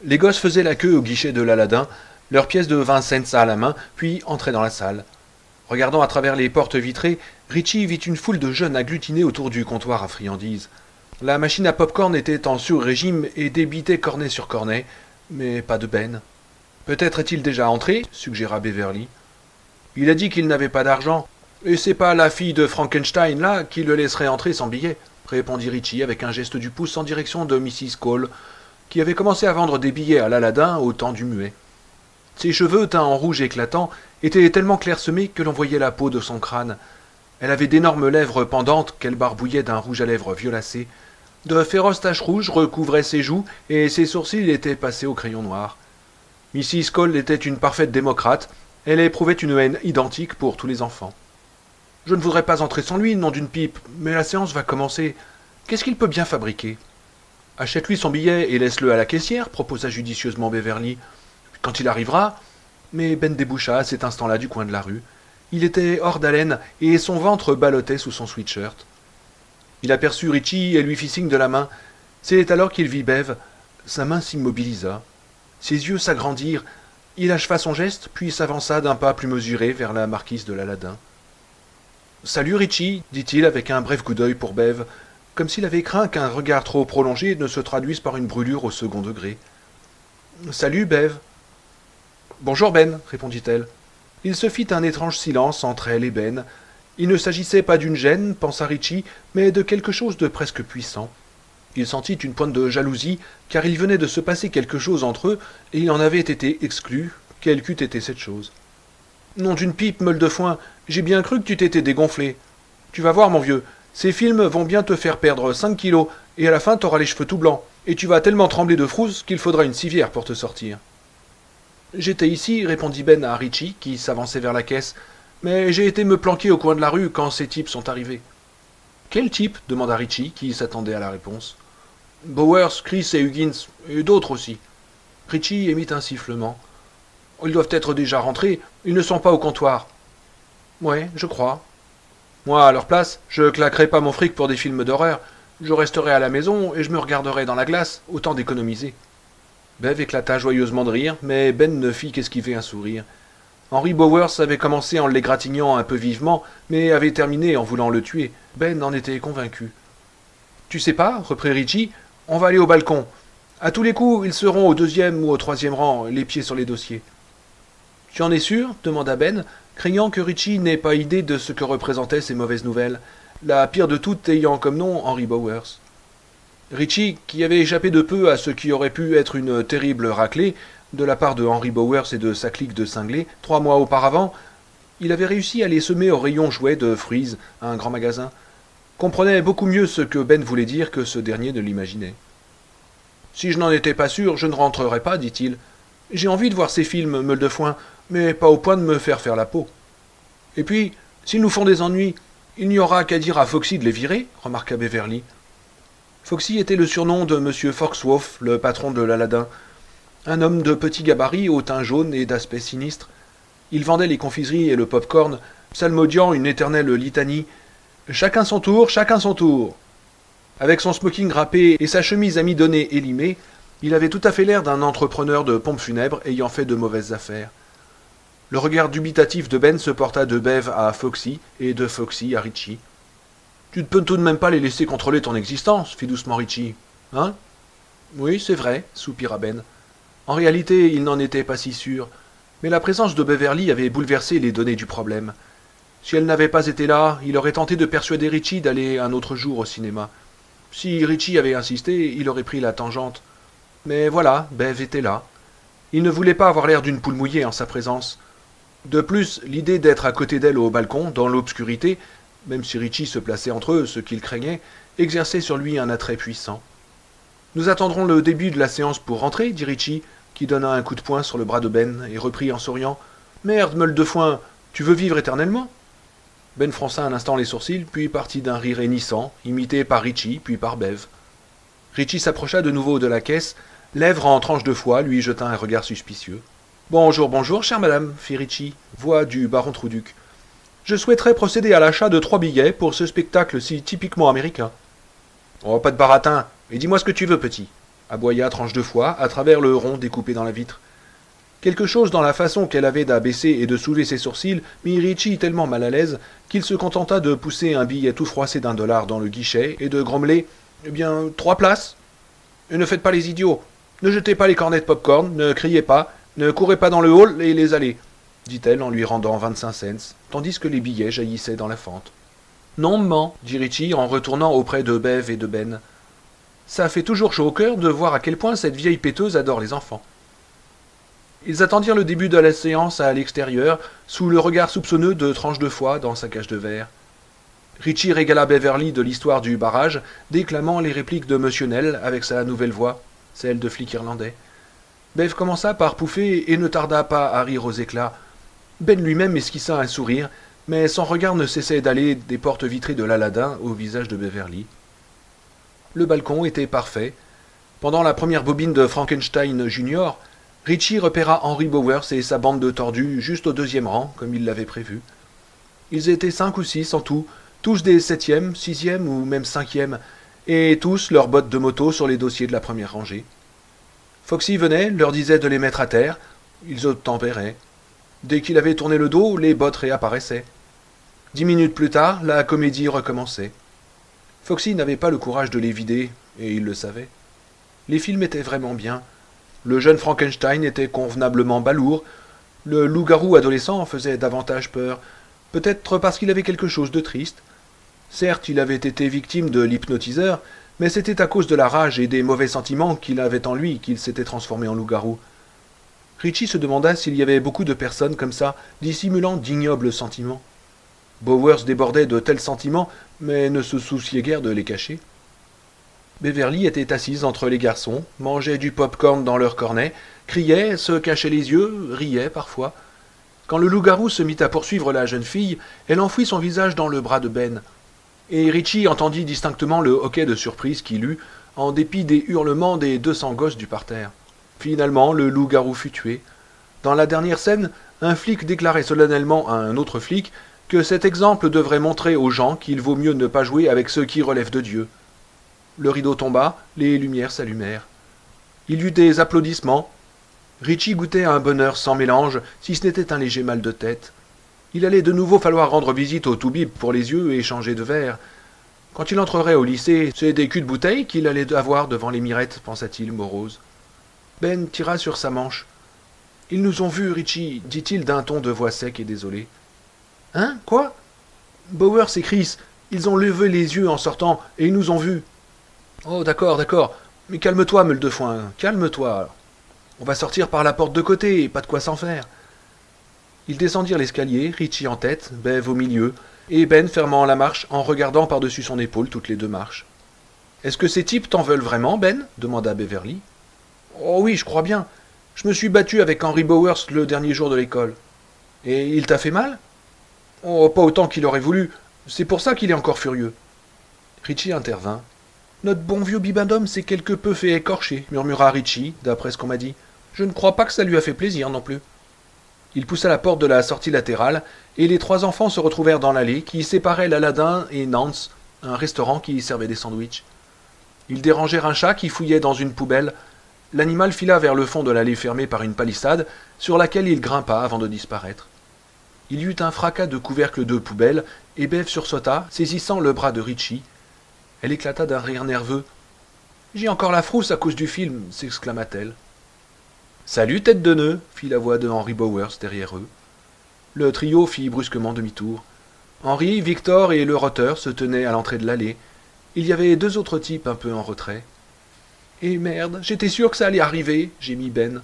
Les gosses faisaient la queue au guichet de l'Aladin, leurs pièces de 20 cents à la main, puis entraient dans la salle. Regardant à travers les portes vitrées, Richie vit une foule de jeunes agglutinés autour du comptoir à friandises. La machine à pop-corn était en sur-régime et débitait cornet sur cornet, mais pas de Ben. Peut-être est-il déjà entré, suggéra Beverly. Il a dit qu'il n'avait pas d'argent, et c'est pas la fille de Frankenstein là qui le laisserait entrer sans billet, répondit Richie avec un geste du pouce en direction de Mrs. Cole, qui avait commencé à vendre des billets à l'Aladin au temps du muet. Ses cheveux, teints en rouge éclatant, étaient tellement clairsemés que l'on voyait la peau de son crâne. Elle avait d'énormes lèvres pendantes qu'elle barbouillait d'un rouge à lèvres violacé. De féroces taches rouges recouvraient ses joues et ses sourcils étaient passés au crayon noir. Mrs. Cole était une parfaite démocrate. Elle éprouvait une haine identique pour tous les enfants. « Je ne voudrais pas entrer sans lui, nom d'une pipe, mais la séance va commencer. Qu'est-ce qu'il peut bien fabriquer ?»« Achète-lui son billet et laisse-le à la caissière, proposa judicieusement Beverly. Quand il arrivera. Mais Ben déboucha à cet instant-là du coin de la rue. Il était hors d'haleine et son ventre ballottait sous son sweatshirt. Il aperçut Richie et lui fit signe de la main. C'est alors qu'il vit Bev. Sa main s'immobilisa. Ses yeux s'agrandirent. Il acheva son geste, puis s'avança d'un pas plus mesuré vers la marquise de l'Aladin. « Salut Richie, dit-il avec un bref coup d'œil pour Bev, comme s'il avait craint qu'un regard trop prolongé ne se traduise par une brûlure au second degré. « Salut Bev. »« Bonjour Ben, répondit-elle. Il se fit un étrange silence entre elle et Ben. Il ne s'agissait pas d'une gêne, pensa Richie, mais de quelque chose de presque puissant. Il sentit une pointe de jalousie, car il venait de se passer quelque chose entre eux, et il en avait été exclu, quelle qu'eût été cette chose. « Nom d'une pipe, meule de foin, j'ai bien cru que tu t'étais dégonflé. Tu vas voir, mon vieux, ces films vont bien te faire perdre 5 kilos, et à la fin t'auras les cheveux tout blancs, et tu vas tellement trembler de frousse qu'il faudra une civière pour te sortir. » « J'étais ici, répondit Ben à Richie, qui s'avançait vers la caisse, mais j'ai été me planquer au coin de la rue quand ces types sont arrivés. »« Quel type ?» demanda Richie, qui s'attendait à la réponse. « Bowers, Chris et Huggins, et d'autres aussi. » Richie émit un sifflement. « Ils doivent être déjà rentrés, ils ne sont pas au comptoir. »« Ouais, je crois. »« Moi, à leur place, je claquerai pas mon fric pour des films d'horreur. Je resterai à la maison et je me regarderai dans la glace, autant d'économiser. » Bev éclata joyeusement de rire, mais Ben ne fit qu'esquiver un sourire. Henry Bowers avait commencé en l'égratignant un peu vivement, mais avait terminé en voulant le tuer. Ben en était convaincu. « Tu sais pas, reprit Richie, on va aller au balcon. À tous les coups, ils seront au 2e ou au 3e rang, les pieds sur les dossiers. »« Tu en es sûr ?» demanda Ben, craignant que Richie n'ait pas idée de ce que représentaient ces mauvaises nouvelles, la pire de toutes ayant comme nom Henry Bowers. Richie, qui avait échappé de peu à ce qui aurait pu être une terrible raclée de la part de Henry Bowers et de sa clique de cinglés, 3 mois auparavant, il avait réussi à les semer au rayon jouets de Fry's, un grand magasin, comprenait beaucoup mieux ce que Ben voulait dire que ce dernier ne l'imaginait. « Si je n'en étais pas sûr, je ne rentrerais pas, dit-il. J'ai envie de voir ces films, meule de foin, mais pas au point de me faire la peau. Et puis, s'ils nous font des ennuis, il n'y aura qu'à dire à Foxy de les virer, remarqua Beverly. Foxy était le surnom de M. Foxworth, le patron de l'Aladin. Un homme de petit gabarit, au teint jaune et d'aspect sinistre. Il vendait les confiseries et le pop-corn, psalmodiant une éternelle litanie. « Chacun son tour, chacun son tour !» Avec son smoking râpé et sa chemise amidonnée et limée, il avait tout à fait l'air d'un entrepreneur de pompes funèbres ayant fait de mauvaises affaires. Le regard dubitatif de Ben se porta de Bev à Foxy et de Foxy à Richie. « Tu ne peux tout de même pas les laisser contrôler ton existence, fit doucement Richie. Hein ? » Oui, c'est vrai, soupira Ben. En réalité, il n'en était pas si sûr, mais la présence de Beverly avait bouleversé les données du problème. Si elle n'avait pas été là, il aurait tenté de persuader Richie d'aller un autre jour au cinéma. Si Richie avait insisté, il aurait pris la tangente. Mais voilà, Bev était là. Il ne voulait pas avoir l'air d'une poule mouillée en sa présence. De plus, l'idée d'être à côté d'elle au balcon, dans l'obscurité, même si Richie se plaçait entre eux, ce qu'il craignait, exerçait sur lui un attrait puissant. « Nous attendrons le début de la séance pour rentrer, dit Richie, qui donna un coup de poing sur le bras de Ben et reprit en souriant. « Merde, meule de foin, tu veux vivre éternellement ?» Ben fronça un instant les sourcils, puis partit d'un rire hennissant, imité par Richie, puis par Bev. Richie s'approcha de nouveau de la caisse, lèvres en tranche de foie, lui jeta un regard suspicieux. « Bonjour, bonjour, chère madame, fit Richie, voix du baron Trouduc. Je souhaiterais procéder à l'achat de 3 billets pour ce spectacle si typiquement américain. »« Oh, pas de baratin, et dis-moi ce que tu veux, petit. » aboya Tranche de Foie à travers le rond découpé dans la vitre. Quelque chose dans la façon qu'elle avait d'abaisser et de soulever ses sourcils mit Richie tellement mal à l'aise qu'il se contenta de pousser un billet tout froissé d'1$ dans le guichet et de grommeler « Eh bien, 3 places !»« Et ne faites pas les idiots. Ne jetez pas les cornets de pop-corn, ne criez pas, ne courez pas dans le hall et les allées, dit-elle en lui rendant 25 cents, tandis que les billets jaillissaient dans la fente. Non, maman, dit Richie en retournant auprès de Bev et de Ben. Ça fait toujours chaud au cœur de voir à quel point cette vieille péteuse adore les enfants. Ils attendirent le début de la séance à l'extérieur, sous le regard soupçonneux de Tranche de Foie dans sa cage de verre. Richie régala Beverly de l'histoire du barrage, déclamant les répliques de Monsieur Nell avec sa nouvelle voix, celle de flic irlandais. Bev commença par pouffer et ne tarda pas à rire aux éclats. Ben lui-même esquissa un sourire, mais son regard ne cessait d'aller des portes vitrées de l'Aladin au visage de Beverly. Le balcon était parfait. Pendant la première bobine de Frankenstein Junior, Richie repéra Henry Bowers et sa bande de tordus juste au 2e rang, comme il l'avait prévu. Ils étaient 5 ou 6 en tout, tous des 7e, 6e ou même 5e, et tous leurs bottes de moto sur les dossiers de la première rangée. Foxy venait, leur disait de les mettre à terre, ils obtempéraient. Dès qu'il avait tourné le dos, les bottes réapparaissaient. 10 minutes plus tard, la comédie recommençait. Foxy n'avait pas le courage de les vider, et il le savait. Les films étaient vraiment bien. Le jeune Frankenstein était convenablement balourd. Le loup-garou adolescent faisait davantage peur, peut-être parce qu'il avait quelque chose de triste. Certes, il avait été victime de l'hypnotiseur, mais c'était à cause de la rage et des mauvais sentiments qu'il avait en lui qu'il s'était transformé en loup-garou. Richie se demanda s'il y avait beaucoup de personnes comme ça, dissimulant d'ignobles sentiments. Bowers débordait de tels sentiments, mais ne se souciait guère de les cacher. Beverly était assise entre les garçons, mangeait du pop-corn dans leur cornet, criait, se cachait les yeux, riait parfois. Quand le loup-garou se mit à poursuivre la jeune fille, elle enfouit son visage dans le bras de Ben. Et Richie entendit distinctement le hoquet de surprise qu'il eut, en dépit des hurlements des 200 gosses du parterre. Finalement, le loup-garou fut tué. Dans la dernière scène, un flic déclarait solennellement à un autre flic que cet exemple devrait montrer aux gens qu'il vaut mieux ne pas jouer avec ceux qui relèvent de Dieu. Le rideau tomba, les lumières s'allumèrent. Il y eut des applaudissements. Richie goûtait un bonheur sans mélange, si ce n'était un léger mal de tête. Il allait de nouveau falloir rendre visite au toubib pour les yeux et changer de verre. Quand il entrerait au lycée, c'est des culs de bouteille qu'il allait avoir devant les mirettes, pensa-t-il morose. Ben tira sur sa manche. « Ils nous ont vus, Richie, dit-il d'un ton de voix sec et désolé. « Hein, quoi ?» Bowers et Chris, ils ont levé les yeux en sortant, et ils nous ont vus. « Oh, d'accord, d'accord. Mais calme-toi, meule de foin, calme-toi. On va sortir par la porte de côté, et pas de quoi s'en faire. » Ils descendirent l'escalier, Richie en tête, Bev au milieu, et Ben fermant la marche en regardant par-dessus son épaule toutes les 2 marches. « Est-ce que ces types t'en veulent vraiment, Ben ?» demanda Beverly. « Oh oui, je crois bien. Je me suis battu avec Henry Bowers le dernier jour de l'école. »« Et il t'a fait mal ?»« Oh, pas autant qu'il aurait voulu. C'est pour ça qu'il est encore furieux. » Richie intervint. « Notre bon vieux Bibendum s'est quelque peu fait écorcher, » murmura Richie, d'après ce qu'on m'a dit. « Je ne crois pas que ça lui a fait plaisir non plus. » Il poussa la porte de la sortie latérale, et les 3 enfants se retrouvèrent dans l'allée qui séparait l'Aladin et Nance, un restaurant qui servait des sandwichs. Ils dérangèrent un chat qui fouillait dans une poubelle. L'animal fila vers le fond de l'allée fermée par une palissade, sur laquelle il grimpa avant de disparaître. Il y eut un fracas de couvercle de poubelle, et Bev sursauta, saisissant le bras de Richie. Elle éclata d'un rire nerveux. « J'ai encore la frousse à cause du film !» s'exclama-t-elle. « Salut, tête de nœud !» fit la voix de Henry Bowers derrière eux. Le trio fit brusquement demi-tour. Henry, Victor et le roteur se tenaient à l'entrée de l'allée. Il y avait 2 autres types un peu en retrait. « Eh merde, j'étais sûr que ça allait arriver !» gémit Ben.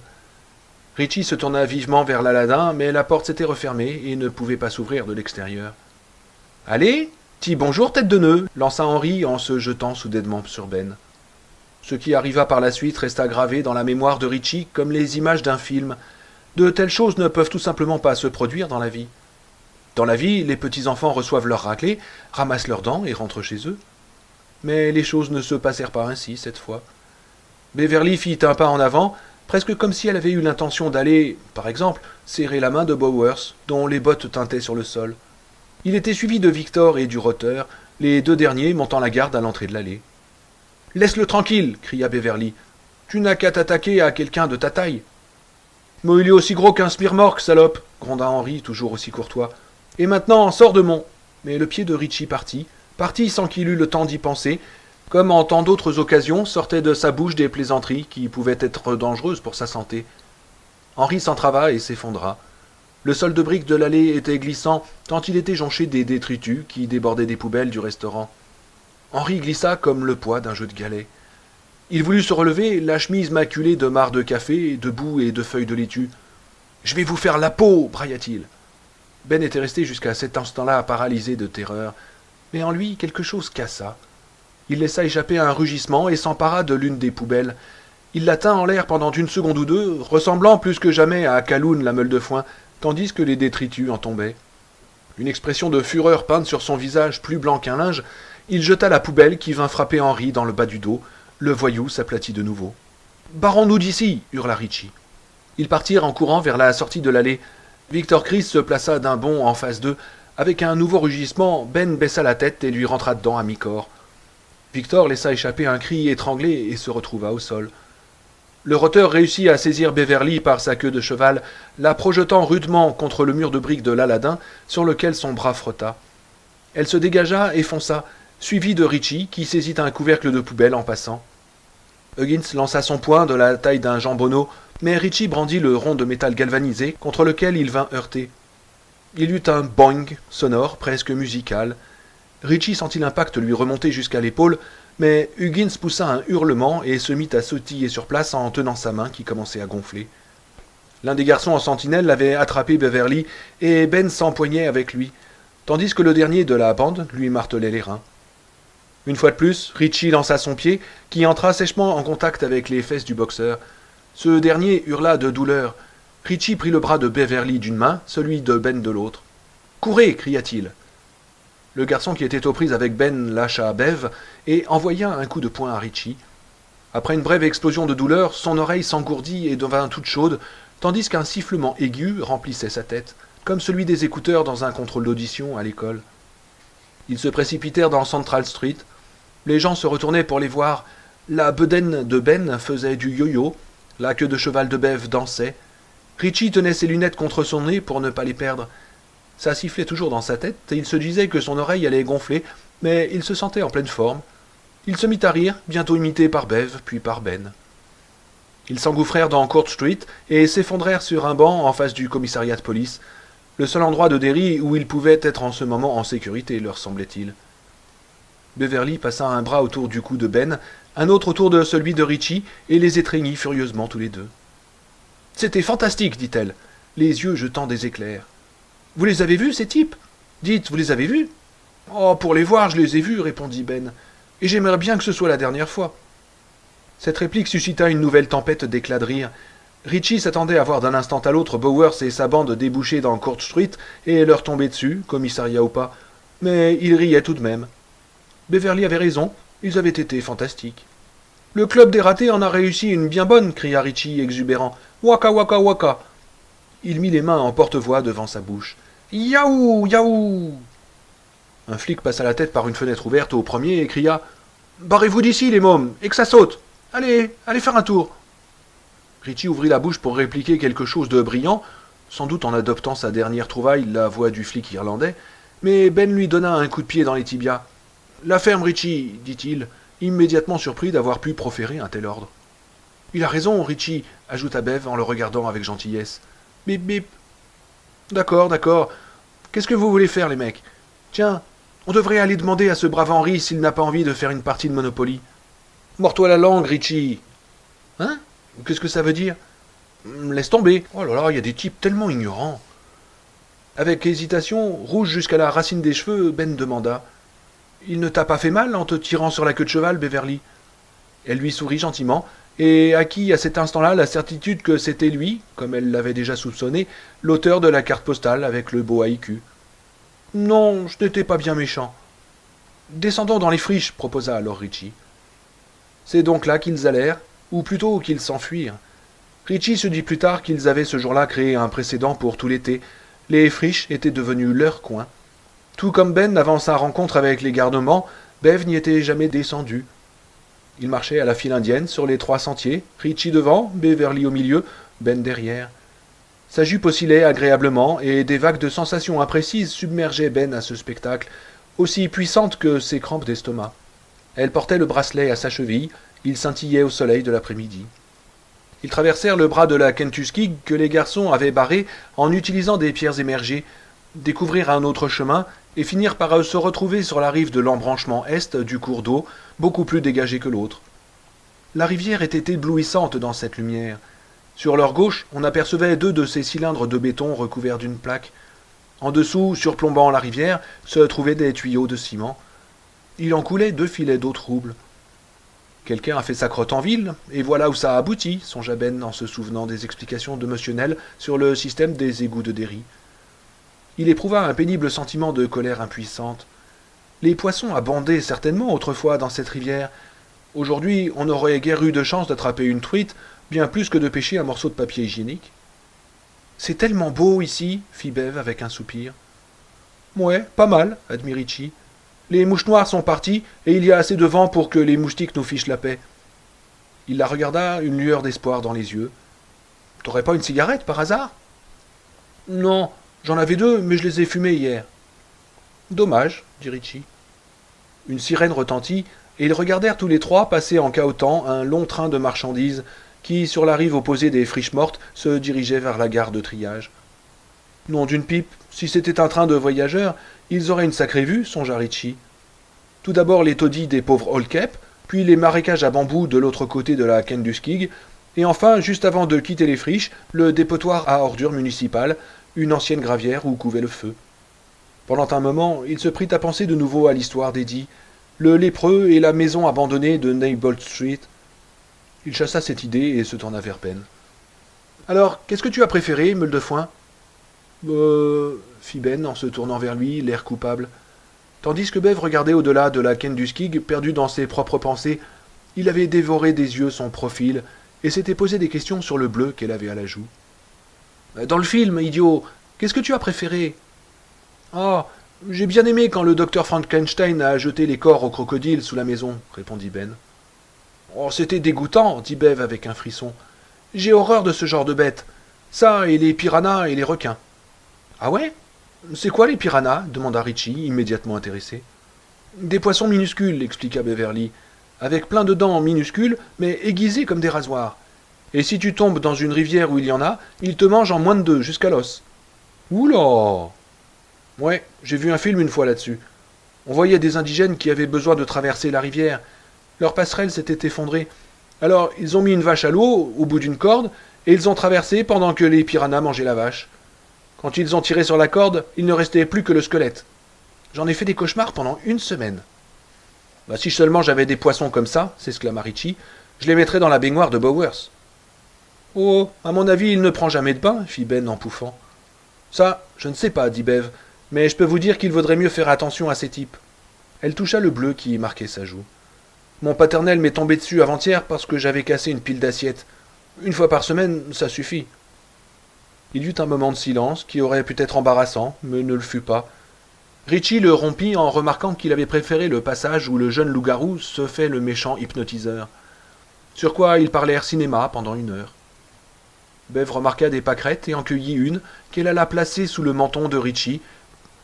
Richie se tourna vivement vers l'Aladin, mais la porte s'était refermée et ne pouvait pas s'ouvrir de l'extérieur. « Allez, dis bonjour, tête de nœud !» lança Henry en se jetant soudainement sur Ben. Ce qui arriva par la suite resta gravé dans la mémoire de Richie comme les images d'un film. De telles choses ne peuvent tout simplement pas se produire dans la vie. Dans la vie, les petits-enfants reçoivent leur raclée, ramassent leurs dents et rentrent chez eux. Mais les choses ne se passèrent pas ainsi cette fois. Beverly fit un pas en avant, presque comme si elle avait eu l'intention d'aller, par exemple, serrer la main de Bowers, dont les bottes tintaient sur le sol. Il était suivi de Victor et du roteur, les 2 derniers montant la garde à l'entrée de l'allée. « Laisse-le tranquille !» cria Beverly. Tu n'as qu'à t'attaquer à quelqu'un de ta taille. Mais il est aussi gros qu'un smirmorque, salope, gronda Henri, toujours aussi courtois. Et maintenant, sors de mon... Mais le pied de Richie partit sans qu'il eût le temps d'y penser, comme en tant d'autres occasions sortaient de sa bouche des plaisanteries qui pouvaient être dangereuses pour sa santé. Henri s'entrava et s'effondra. Le sol de briques de l'allée était glissant, tant il était jonché des détritus qui débordaient des poubelles du restaurant. Henri glissa comme le poids d'un jeu de galets. Il voulut se relever, la chemise maculée de marcs de café, de boue et de feuilles de laitue. « Je vais vous faire la peau !» brailla-t-il. Ben était resté jusqu'à cet instant-là paralysé de terreur, mais en lui quelque chose cassa. Il laissa échapper un rugissement et s'empara de l'une des poubelles. Il la tint en l'air pendant une seconde ou deux, ressemblant plus que jamais à Kaloun la meule de foin, tandis que les détritus en tombaient. Une expression de fureur peinte sur son visage plus blanc qu'un linge, il jeta la poubelle qui vint frapper Henri dans le bas du dos. Le voyou s'aplatit de nouveau. « Barrons-nous d'ici !» hurla Richie. Ils partirent en courant vers la sortie de l'allée. Victor Chris se plaça d'un bond en face d'eux. Avec un nouveau rugissement, Ben baissa la tête et lui rentra dedans à mi-corps. Victor laissa échapper un cri étranglé et se retrouva au sol. Le roteur réussit à saisir Beverly par sa queue de cheval, la projetant rudement contre le mur de briques de l'Aladin sur lequel son bras frotta. Elle se dégagea et fonça, suivie de Richie qui saisit un couvercle de poubelle en passant. Huggins lança son poing de la taille d'un jambonneau, mais Richie brandit le rond de métal galvanisé contre lequel il vint heurter. Il eut un boing sonore, presque musical. Richie sentit l'impact lui remonter jusqu'à l'épaule, mais Huggins poussa un hurlement et se mit à sautiller sur place en tenant sa main qui commençait à gonfler. L'un des garçons en sentinelle avait attrapé Beverly et Ben s'empoignait avec lui, tandis que le dernier de la bande lui martelait les reins. Une fois de plus, Richie lança son pied, qui entra sèchement en contact avec les fesses du boxeur. Ce dernier hurla de douleur. Richie prit le bras de Beverly d'une main, celui de Ben de l'autre. « Courez !» cria-t-il. Le garçon qui était aux prises avec Ben lâcha Bev et envoya un coup de poing à Richie. Après une brève explosion de douleur, son oreille s'engourdit et devint toute chaude, tandis qu'un sifflement aigu remplissait sa tête, comme celui des écouteurs dans un contrôle d'audition à l'école. Ils se précipitèrent dans Central Street. Les gens se retournaient pour les voir. La bedaine de Ben faisait du yo-yo. La queue de cheval de Bev dansait. Richie tenait ses lunettes contre son nez pour ne pas les perdre. Ça sifflait toujours dans sa tête et il se disait que son oreille allait gonfler, mais il se sentait en pleine forme. Il se mit à rire, bientôt imité par Bev, puis par Ben. Ils s'engouffrèrent dans Court Street et s'effondrèrent sur un banc en face du commissariat de police. Le seul endroit de Derry où ils pouvaient être en ce moment en sécurité, leur semblait-il. Beverly passa un bras autour du cou de Ben, un autre autour de celui de Richie, et les étreignit furieusement tous les deux. « C'était fantastique, dit-elle, les yeux jetant des éclairs. « Vous les avez vus, ces types ? Dites, vous les avez vus ?»« Oh, pour les voir, je les ai vus, répondit Ben, et j'aimerais bien que ce soit la dernière fois. » Cette réplique suscita une nouvelle tempête d'éclats de rire. Richie s'attendait à voir d'un instant à l'autre Bowers et sa bande déboucher dans Court Street et leur tomber dessus, commissariat ou pas. Mais il riait tout de même. Beverly avait raison, ils avaient été fantastiques. « Le club des ratés en a réussi une bien bonne !» cria Richie exubérant. « Waka waka waka !» Il mit les mains en porte-voix devant sa bouche. « Yaou Yaou !» Un flic passa la tête par une fenêtre ouverte au premier et cria « Barrez-vous d'ici, les mômes, et que ça saute! Allez, allez faire un tour !» Richie ouvrit la bouche pour répliquer quelque chose de brillant, sans doute en adoptant sa dernière trouvaille, la voix du flic irlandais, mais Ben lui donna un coup de pied dans les tibias. « La ferme, Richie, dit-il, immédiatement surpris d'avoir pu proférer un tel ordre. « Il a raison, Richie, ajouta Bev en le regardant avec gentillesse. « Bip bip. »« D'accord, d'accord. Qu'est-ce que vous voulez faire, les mecs ? Tiens, on devrait aller demander à ce brave Henri s'il n'a pas envie de faire une partie de Monopoly. »« Mords-toi la langue, Richie. »« Hein ? Qu'est-ce que ça veut dire ? Laisse tomber. Oh là là, il y a des types tellement ignorants. » Avec hésitation, rouge jusqu'à la racine des cheveux, Ben demanda. « Il ne t'a pas fait mal en te tirant sur la queue de cheval, Beverly ?» Elle lui sourit gentiment, et acquit à cet instant-là la certitude que c'était lui, comme elle l'avait déjà soupçonné, l'auteur de la carte postale avec le beau haïku. « Non, je n'étais pas bien méchant. »« Descendons dans les friches, » proposa alors Richie. C'est donc là qu'ils allèrent, ou plutôt qu'ils s'enfuirent. Richie se dit plus tard qu'ils avaient ce jour-là créé un précédent pour tout l'été. Les friches étaient devenues leur coin. Tout comme Ben, avant sa rencontre avec les garnements, Bev n'y était jamais descendu. Ils marchaient à la file indienne sur les 3 sentiers, Richie devant, Beverly au milieu, Ben derrière. Sa jupe oscillait agréablement et des vagues de sensations imprécises submergeaient Ben à ce spectacle, aussi puissante que ses crampes d'estomac. Elle portait le bracelet à sa cheville, il scintillait au soleil de l'après-midi. Ils traversèrent le bras de la Kentuskig que les garçons avaient barré en utilisant des pierres émergées, découvrirent un autre chemin et finirent par se retrouver sur la rive de l'embranchement est du cours d'eau, beaucoup plus dégagé que l'autre. La rivière était éblouissante dans cette lumière. Sur leur gauche, on apercevait 2 de ces cylindres de béton recouverts d'une plaque. En dessous, surplombant la rivière, se trouvaient des tuyaux de ciment. Il en coulait 2 filets d'eau trouble. Quelqu'un a fait sa crotte en ville, et voilà où ça a abouti, songea Ben en se souvenant des explications de M. Nell sur le système des égouts de Derry. Il éprouva un pénible sentiment de colère impuissante. Les poissons abondaient certainement autrefois dans cette rivière. Aujourd'hui, on n'aurait guère eu de chance d'attraper une truite, bien plus que de pêcher un morceau de papier hygiénique. « C'est tellement beau ici, fit Bev avec un soupir. « Ouais, pas mal, admit Richie. Les mouches noires sont parties, et il y a assez de vent pour que les moustiques nous fichent la paix. » Il la regarda, une lueur d'espoir dans les yeux. « T'aurais pas une cigarette, par hasard ?»« Non, j'en avais 2, mais je les ai fumées hier. »« Dommage, dit Richie. » Une sirène retentit, et ils regardèrent tous les 3 passer en cahotant un long train de marchandises qui, sur la rive opposée des friches mortes, se dirigeait vers la gare de triage. Nom d'une pipe, si c'était un train de voyageurs, ils auraient une sacrée vue, songea Richie. Tout d'abord les taudis des pauvres Holkep, puis les marécages à bambou de l'autre côté de la Kentuskig, et enfin, juste avant de quitter les friches, le dépotoir à ordures municipal, une ancienne gravière où couvait le feu. Pendant un moment, il se prit à penser de nouveau à l'histoire d'Eddie, le lépreux et la maison abandonnée de Neibolt Street. Il chassa cette idée et se tourna vers Ben. « Alors, qu'est-ce que tu as préféré, meule de foin ?»« fit Ben en se tournant vers lui, l'air coupable. Tandis que Bev regardait au-delà de la Kentuskig, perdu dans ses propres pensées, il avait dévoré des yeux son profil et s'était posé des questions sur le bleu qu'elle avait à la joue. « Dans le film, idiot, qu'est-ce que tu as préféré ?»« Ah, j'ai bien aimé quand le docteur Frankenstein a jeté les corps aux crocodiles sous la maison, » répondit Ben. « Oh, c'était dégoûtant, dit Bev avec un frisson. J'ai horreur de ce genre de bêtes. Ça et les piranhas et les requins. »« Ah ouais ? C'est quoi les piranhas ?» demanda Richie, immédiatement intéressé. « Des poissons minuscules, expliqua Beverly, avec plein de dents minuscules, mais aiguisées comme des rasoirs. Et si tu tombes dans une rivière où il y en a, ils te mangent en moins de 2, jusqu'à l'os. »« Oula !»« Ouais, j'ai vu un film une fois là-dessus. On voyait des indigènes qui avaient besoin de traverser la rivière. Leur passerelle s'était effondrée. Alors, ils ont mis une vache à l'eau, au bout d'une corde, et ils ont traversé pendant que les piranhas mangeaient la vache. Quand ils ont tiré sur la corde, il ne restait plus que le squelette. J'en ai fait des cauchemars pendant 1 semaine. « Bah, si seulement j'avais des poissons comme ça, s'exclama Richie, je les mettrais dans la baignoire de Bowers. »« Oh, à mon avis, il ne prend jamais de bain, fit Ben en pouffant. »« Ça, je ne sais pas, dit Bev, mais je peux vous dire qu'il vaudrait mieux faire attention à ces types. » Elle toucha le bleu qui marquait sa joue. « Mon paternel m'est tombé dessus avant-hier parce que j'avais cassé une pile d'assiettes. 1 fois par semaine, ça suffit. » Il y eut un moment de silence qui aurait pu être embarrassant, mais ne le fut pas. Richie le rompit en remarquant qu'il avait préféré le passage où le jeune loup-garou se fait le méchant hypnotiseur. Sur quoi ils parlèrent cinéma pendant 1 heure. Bev remarqua des pâquerettes et en cueillit une qu'elle alla placer sous le menton de Richie,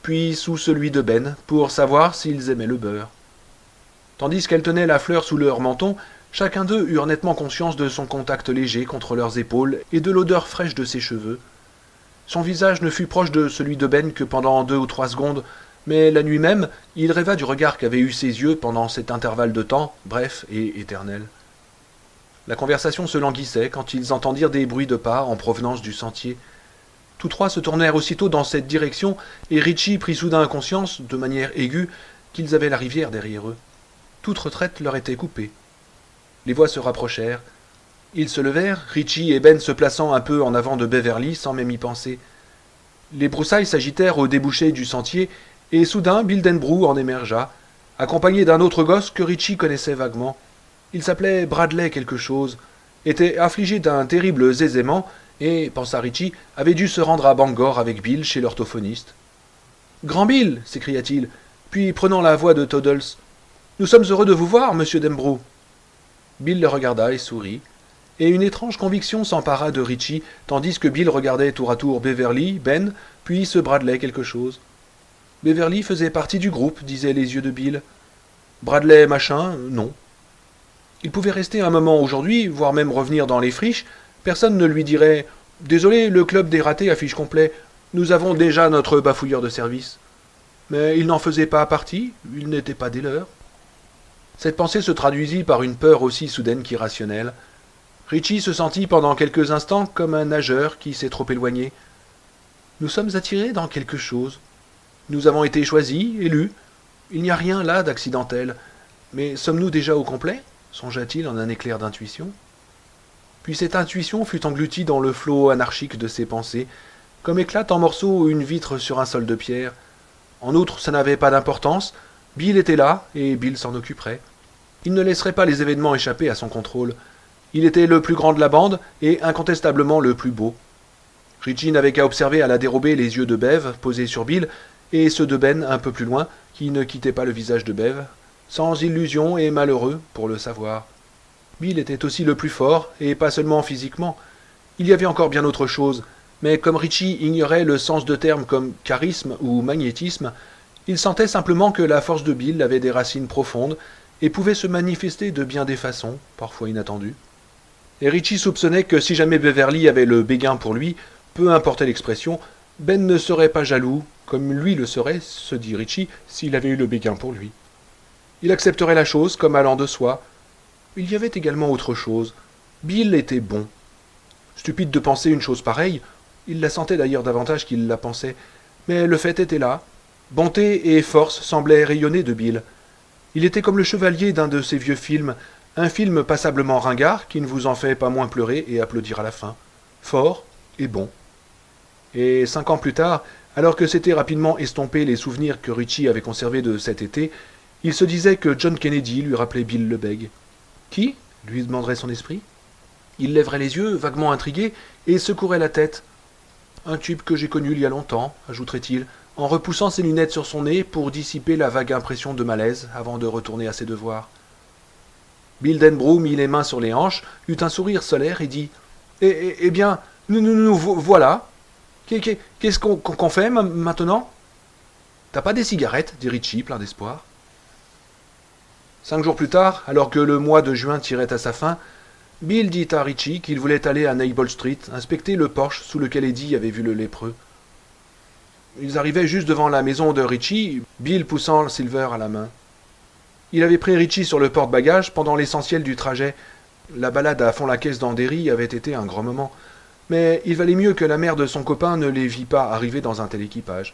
puis sous celui de Ben, pour savoir s'ils aimaient le beurre. Tandis qu'elle tenait la fleur sous leur menton, chacun d'eux eut nettement conscience de son contact léger contre leurs épaules et de l'odeur fraîche de ses cheveux. Son visage ne fut proche de celui de Ben que pendant 2 ou 3 secondes, mais la nuit même, il rêva du regard qu'avaient eu ses yeux pendant cet intervalle de temps, bref et éternel. La conversation se languissait quand ils entendirent des bruits de pas en provenance du sentier. Tous 3 se tournèrent aussitôt dans cette direction, et Richie prit soudain conscience, de manière aiguë, qu'ils avaient la rivière derrière eux. Toute retraite leur était coupée. Les voix se rapprochèrent. Ils se levèrent, Richie et Ben se plaçant un peu en avant de Beverly sans même y penser. Les broussailles s'agitèrent au débouché du sentier, et soudain Bill Denbrough en émergea, accompagné d'un autre gosse que Richie connaissait vaguement. Il s'appelait Bradley quelque chose, était affligé d'un terrible zézément, et, pensa Richie, avait dû se rendre à Bangor avec Bill chez l'orthophoniste. « Grand Bill !» s'écria-t-il, puis prenant la voix de Toddles. « Nous sommes heureux de vous voir, monsieur Denbrough. » Bill le regarda et sourit, et une étrange conviction s'empara de Richie, tandis que Bill regardait tour à tour Beverly, Ben, puis ce Bradley quelque chose. Beverly faisait partie du groupe, disaient les yeux de Bill. Bradley machin, non. Il pouvait rester un moment aujourd'hui, voire même revenir dans les friches. Personne ne lui dirait « Désolé, le club des ratés affiche complet. Nous avons déjà notre bafouilleur de service. » Mais il n'en faisait pas partie, il n'était pas des leurs. Cette pensée se traduisit par une peur aussi soudaine qu'irrationnelle. Richie se sentit pendant quelques instants comme un nageur qui s'est trop éloigné. Nous sommes attirés dans quelque chose. Nous avons été choisis, élus. Il n'y a rien là d'accidentel. Mais sommes-nous déjà au complet ? Songea-t-il en un éclair d'intuition. Puis cette intuition fut engloutie dans le flot anarchique de ses pensées, comme éclate en morceaux une vitre sur un sol de pierre. En outre, ça n'avait pas d'importance. Bill était là, et Bill s'en occuperait. Il ne laisserait pas les événements échapper à son contrôle. Il était le plus grand de la bande, et incontestablement le plus beau. Richie n'avait qu'à observer à la dérobée les yeux de Bev posés sur Bill, et ceux de Ben un peu plus loin, qui ne quittaient pas le visage de Bev, sans illusion et malheureux pour le savoir. Bill était aussi le plus fort, et pas seulement physiquement. Il y avait encore bien autre chose, mais comme Richie ignorait le sens de termes comme charisme ou magnétisme, il sentait simplement que la force de Bill avait des racines profondes et pouvait se manifester de bien des façons, parfois inattendues. Et Richie soupçonnait que si jamais Beverly avait le béguin pour lui, peu importait l'expression, Ben ne serait pas jaloux, comme lui le serait, se dit Richie, s'il avait eu le béguin pour lui. Il accepterait la chose comme allant de soi. Il y avait également autre chose. Bill était bon. Stupide de penser une chose pareille, il la sentait d'ailleurs davantage qu'il la pensait, mais le fait était là. Bonté et force semblaient rayonner de Bill. Il était comme le chevalier d'un de ces vieux films, un film passablement ringard qui ne vous en fait pas moins pleurer et applaudir à la fin. Fort et bon. Et 5 ans plus tard, alors que s'étaient rapidement estompés les souvenirs que Richie avait conservés de cet été, il se disait que John Kennedy lui rappelait Bill le Bègue. Qui ? Lui demanderait son esprit. Il lèverait les yeux, vaguement intrigué, et secouerait la tête. Un type que j'ai connu il y a longtemps, ajouterait-il, en repoussant ses lunettes sur son nez pour dissiper la vague impression de malaise avant de retourner à ses devoirs. Bill Denbrough mit les mains sur les hanches, eut un sourire solaire et dit « Eh bien, nous voilà. Qu'est-ce qu'on fait maintenant ?»« T'as pas des cigarettes ?» dit Richie, plein d'espoir. 5 jours plus tard, alors que le mois de juin tirait à sa fin, Bill dit à Richie qu'il voulait aller à Nable Street inspecter le porche sous lequel Eddie avait vu le lépreux. Ils arrivaient juste devant la maison de Richie, Bill poussant Silver à la main. Il avait pris Richie sur le porte-bagages pendant l'essentiel du trajet. La balade à fond la caisse dans Derry avait été un grand moment, mais il valait mieux que la mère de son copain ne les vît pas arriver dans un tel équipage.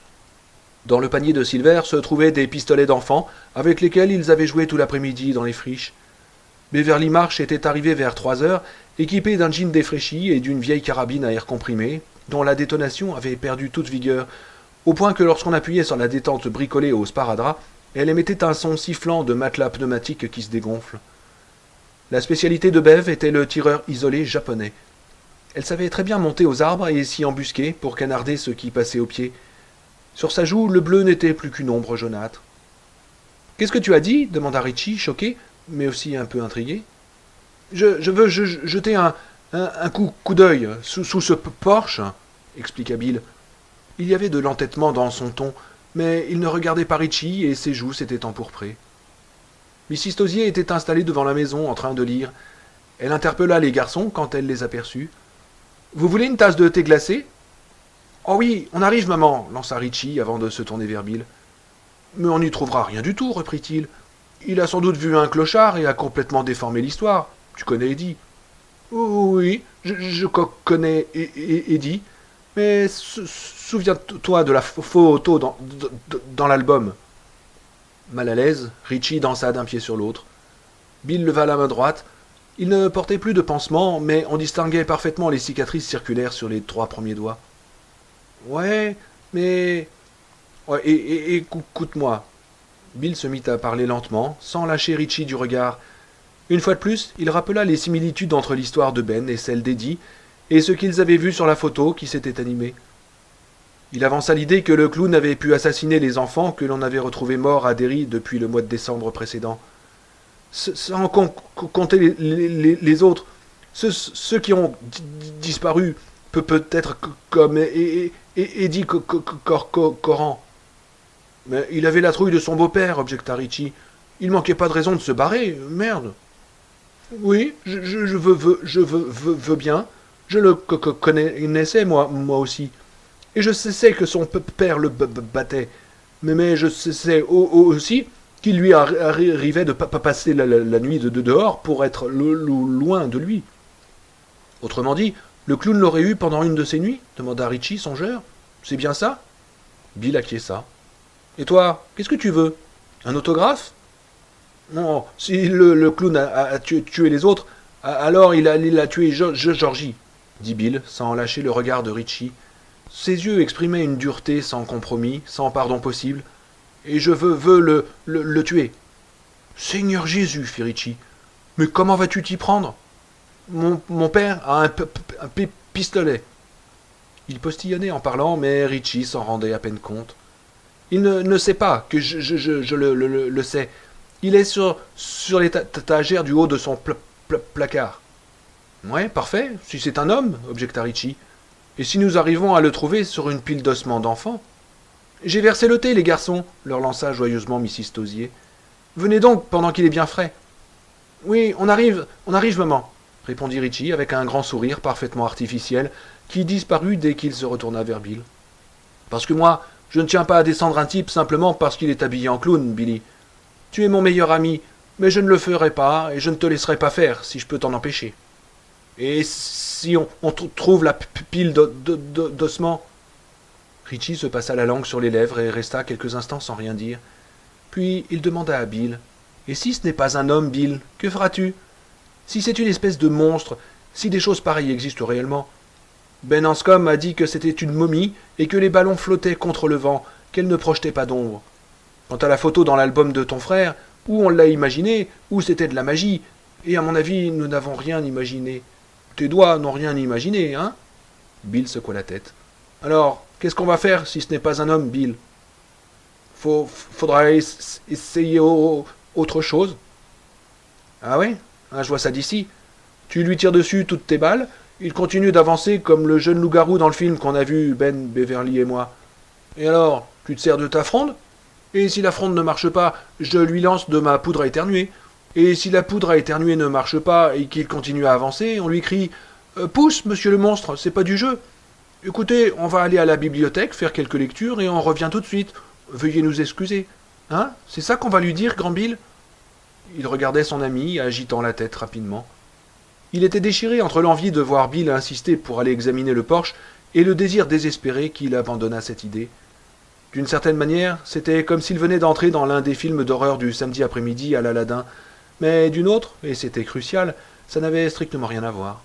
Dans le panier de Silver se trouvaient des pistolets d'enfants avec lesquels ils avaient joué tout l'après-midi dans les friches. Beverly Marsh était arrivé vers 3 heures, équipé d'un jean défraîchi et d'une vieille carabine à air comprimé, dont la détonation avait perdu toute vigueur, au point que lorsqu'on appuyait sur la détente bricolée au sparadrap, elle émettait un son sifflant de matelas pneumatique qui se dégonfle. La spécialité de Bev était le tireur isolé japonais. Elle savait très bien monter aux arbres et s'y embusquer pour canarder ceux qui passaient aux pieds. Sur sa joue, le bleu n'était plus qu'une ombre jaunâtre. « Qu'est-ce que tu as dit » demanda Richie, choqué, mais aussi un peu intrigué. « Je veux jeter un coup d'œil sous ce porche, » expliqua Bill. Il y avait de l'entêtement dans son ton, mais il ne regardait pas Richie et ses joues s'étaient empourprées. Mrs. Tosier était installée devant la maison en train de lire. Elle interpella les garçons quand elle les aperçut. « Vous voulez une tasse de thé glacé ?»« Oh oui, on arrive, maman !» lança Richie avant de se tourner vers Bill. « Mais on n'y trouvera rien du tout, reprit-il. Il a sans doute vu un clochard et a complètement déformé l'histoire. Tu connais Eddie. »« Oui, je connais Eddie. Mais souviens-toi de la photo dans l'album. » Mal à l'aise, Richie dansa d'un pied sur l'autre. Bill leva la main droite. Il ne portait plus de pansement, mais on distinguait parfaitement les cicatrices circulaires sur les 3 premiers doigts. « Ouais, mais... Ouais, écoute-moi. » Bill se mit à parler lentement, sans lâcher Richie du regard. Une fois de plus, il rappela les similitudes entre l'histoire de Ben et celle d'Eddie, et ce qu'ils avaient vu sur la photo qui s'était animée. Il avança l'idée que le clown avait pu assassiner les enfants que l'on avait retrouvés morts à Derry depuis le mois de décembre précédent. sans compter les autres. Ceux qui ont disparu, peut-être comme Eddie Coran. Mais il avait la trouille de son beau-père, objecta Richie. Il manquait pas de raison de se barrer, merde. Oui, je veux bien. Je le connaissais, moi aussi. Et je sais que son père le battait. Mais je sais aussi qu'il lui arrivait de passer la nuit dehors pour être loin de lui. Autrement dit, le clown l'aurait eu pendant une de ses nuits demanda Richie, songeur. C'est bien ça? Bill acquiesça. Et toi, qu'est-ce que tu veux? Un autographe? Non, si le clown a tué les autres, alors il a tué Georgie, dit Bill, sans lâcher le regard de Richie. Ses yeux exprimaient une dureté sans compromis, sans pardon possible. Et je veux le tuer. Seigneur Jésus, fit Richie. Mais comment vas-tu t'y prendre? Mon père a un pistolet. Il postillonnait en parlant, mais Richie s'en rendait à peine compte. Il ne sait pas que je le sais. Il est sur l'étagère du haut de son placard. Ouais, parfait, si c'est un homme, objecta Richie. Et si nous arrivons à le trouver sur une pile d'ossements d'enfants? J'ai versé le thé, les garçons, leur lança joyeusement Mrs. Tosier. Venez donc, pendant qu'il est bien frais. Oui, on arrive, maman, répondit Richie avec un grand sourire parfaitement artificiel qui disparut dès qu'il se retourna vers Bill. Parce que moi, je ne tiens pas à descendre un type simplement parce qu'il est habillé en clown, Billy. Tu es mon meilleur ami, mais je ne le ferai pas et je ne te laisserai pas faire si je peux t'en empêcher. Et si on trouve la pile d'ossements? Richie se passa la langue sur les lèvres et resta quelques instants sans rien dire. Puis il demanda à Bill. Et si ce n'est pas un homme, Bill, que feras-tu? Si c'est une espèce de monstre, si des choses pareilles existent réellement. Ben Anscombe a dit que c'était une momie et que les ballons flottaient contre le vent, qu'elle ne projetait pas d'ombre. Quant à la photo dans l'album de ton frère, où on l'a imaginé, où c'était de la magie, et à mon avis, nous n'avons rien imaginé. Tes doigts n'ont rien imaginé, hein? Bill secoua la tête. Alors, qu'est-ce qu'on va faire si ce n'est pas un homme, Bill? Faudra essayer autre chose. Ah ouais? Je vois ça d'ici. Tu lui tires dessus toutes tes balles, il continue d'avancer comme le jeune loup-garou dans le film qu'on a vu, Ben, Beverly et moi. Et alors, tu te sers de ta fronde? Et si la fronde ne marche pas, je lui lance de ma poudre à éternuer. Et si la poudre à éternuer ne marche pas et qu'il continue à avancer, on lui crie « Pousse, monsieur le monstre, c'est pas du jeu. Écoutez, on va aller à la bibliothèque, faire quelques lectures et on revient tout de suite. Veuillez nous excuser. Hein? C'est ça qu'on va lui dire, grand Bill ?» Il regardait son ami, agitant la tête rapidement. Il était déchiré entre l'envie de voir Bill insister pour aller examiner le porche et le désir désespéré qu'il abandonna cette idée. D'une certaine manière, c'était comme s'il venait d'entrer dans l'un des films d'horreur du samedi après-midi à l'Aladin, mais d'une autre, et c'était crucial, ça n'avait strictement rien à voir.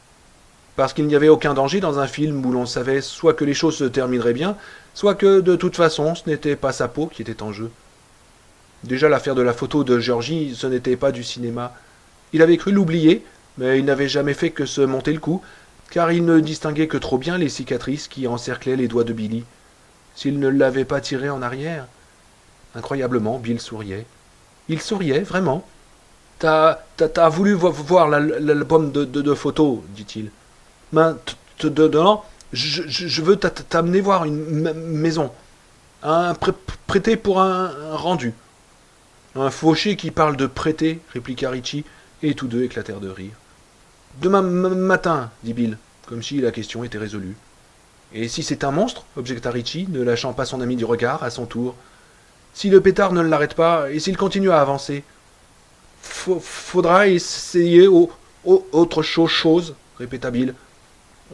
Parce qu'il n'y avait aucun danger dans un film où l'on savait soit que les choses se termineraient bien, soit que, de toute façon, ce n'était pas sa peau qui était en jeu. Déjà, l'affaire de la photo de Georgie, ce n'était pas du cinéma. Il avait cru l'oublier, mais il n'avait jamais fait que se monter le cou, car il ne distinguait que trop bien les cicatrices qui encerclaient les doigts de Billy. S'il ne l'avait pas tiré en arrière. Incroyablement, Bill souriait. Il souriait, vraiment. T'as voulu voir l'album de photos, dit-il. Maintenant, je veux t'amener voir une maison. Prêter pour un rendu. Un fauché qui parle de prêter, répliqua Richie, et tous deux éclatèrent de rire. Demain matin, dit Bill, comme si la question était résolue. Et si c'est un monstre, objecta Richie, ne lâchant pas son ami du regard, à son tour. Si le pétard ne l'arrête pas, et s'il continue à avancer, faudra essayer autre chose, répéta Bill.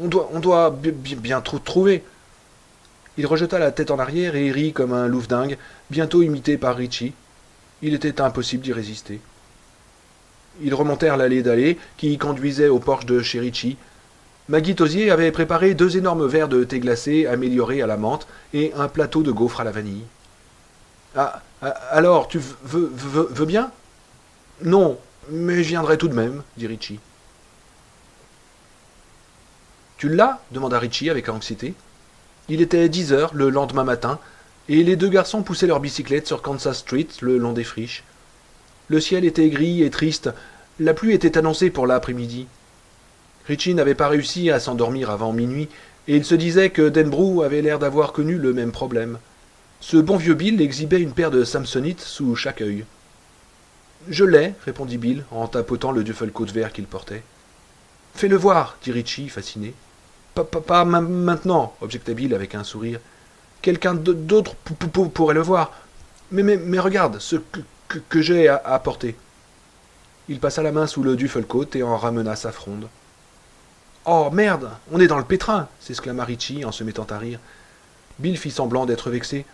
On doit bien trouver. Il rejeta la tête en arrière et rit comme un louvre-dingue, bientôt imité par Richie. Il était impossible d'y résister. Ils remontèrent l'allée d'allée qui conduisait au porche de chez Richie. Maggie Tosier avait préparé 2 énormes verres de thé glacé améliorés à la menthe et un plateau de gaufres à la vanille. Alors, tu veux bien? Non, mais je viendrai tout de même, dit Richie. Tu l'as? Demanda Richie avec anxiété. Il était 10 heures le lendemain matin, et les 2 garçons poussaient leur bicyclette sur Kansas Street le long des friches. Le ciel était gris et triste. La pluie était annoncée pour l'après-midi. Richie n'avait pas réussi à s'endormir avant minuit, et il se disait que Denbrough avait l'air d'avoir connu le même problème. Ce bon vieux Bill exhibait une paire de samsonites sous chaque œil. « Je l'ai, répondit Bill, en tapotant le duffel-coat vert qu'il portait. « Fais-le voir, dit Richie, fasciné. Pas maintenant, objecta Bill avec un sourire. Quelqu'un d'autre pourrait le voir. Mais regarde ce que j'ai à porter. Il passa la main sous le duffel-coat et en ramena sa fronde. Oh merde, on est dans le pétrin, s'exclama Richie en se mettant à rire. Bill fit semblant d'être vexé.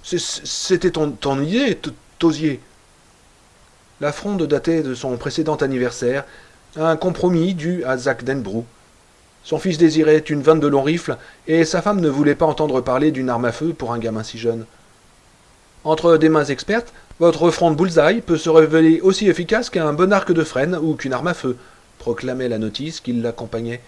C'était ton idée, tosier. La fronde datait de son précédent anniversaire, un compromis dû à Zach Denbrough. Son fils désirait une 22 long rifle et sa femme ne voulait pas entendre parler d'une arme à feu pour un gamin si jeune. Entre des mains expertes, votre fronde bullseye peut se révéler aussi efficace qu'un bon arc de frêne ou qu'une arme à feu, proclamait la notice qui l'accompagnait,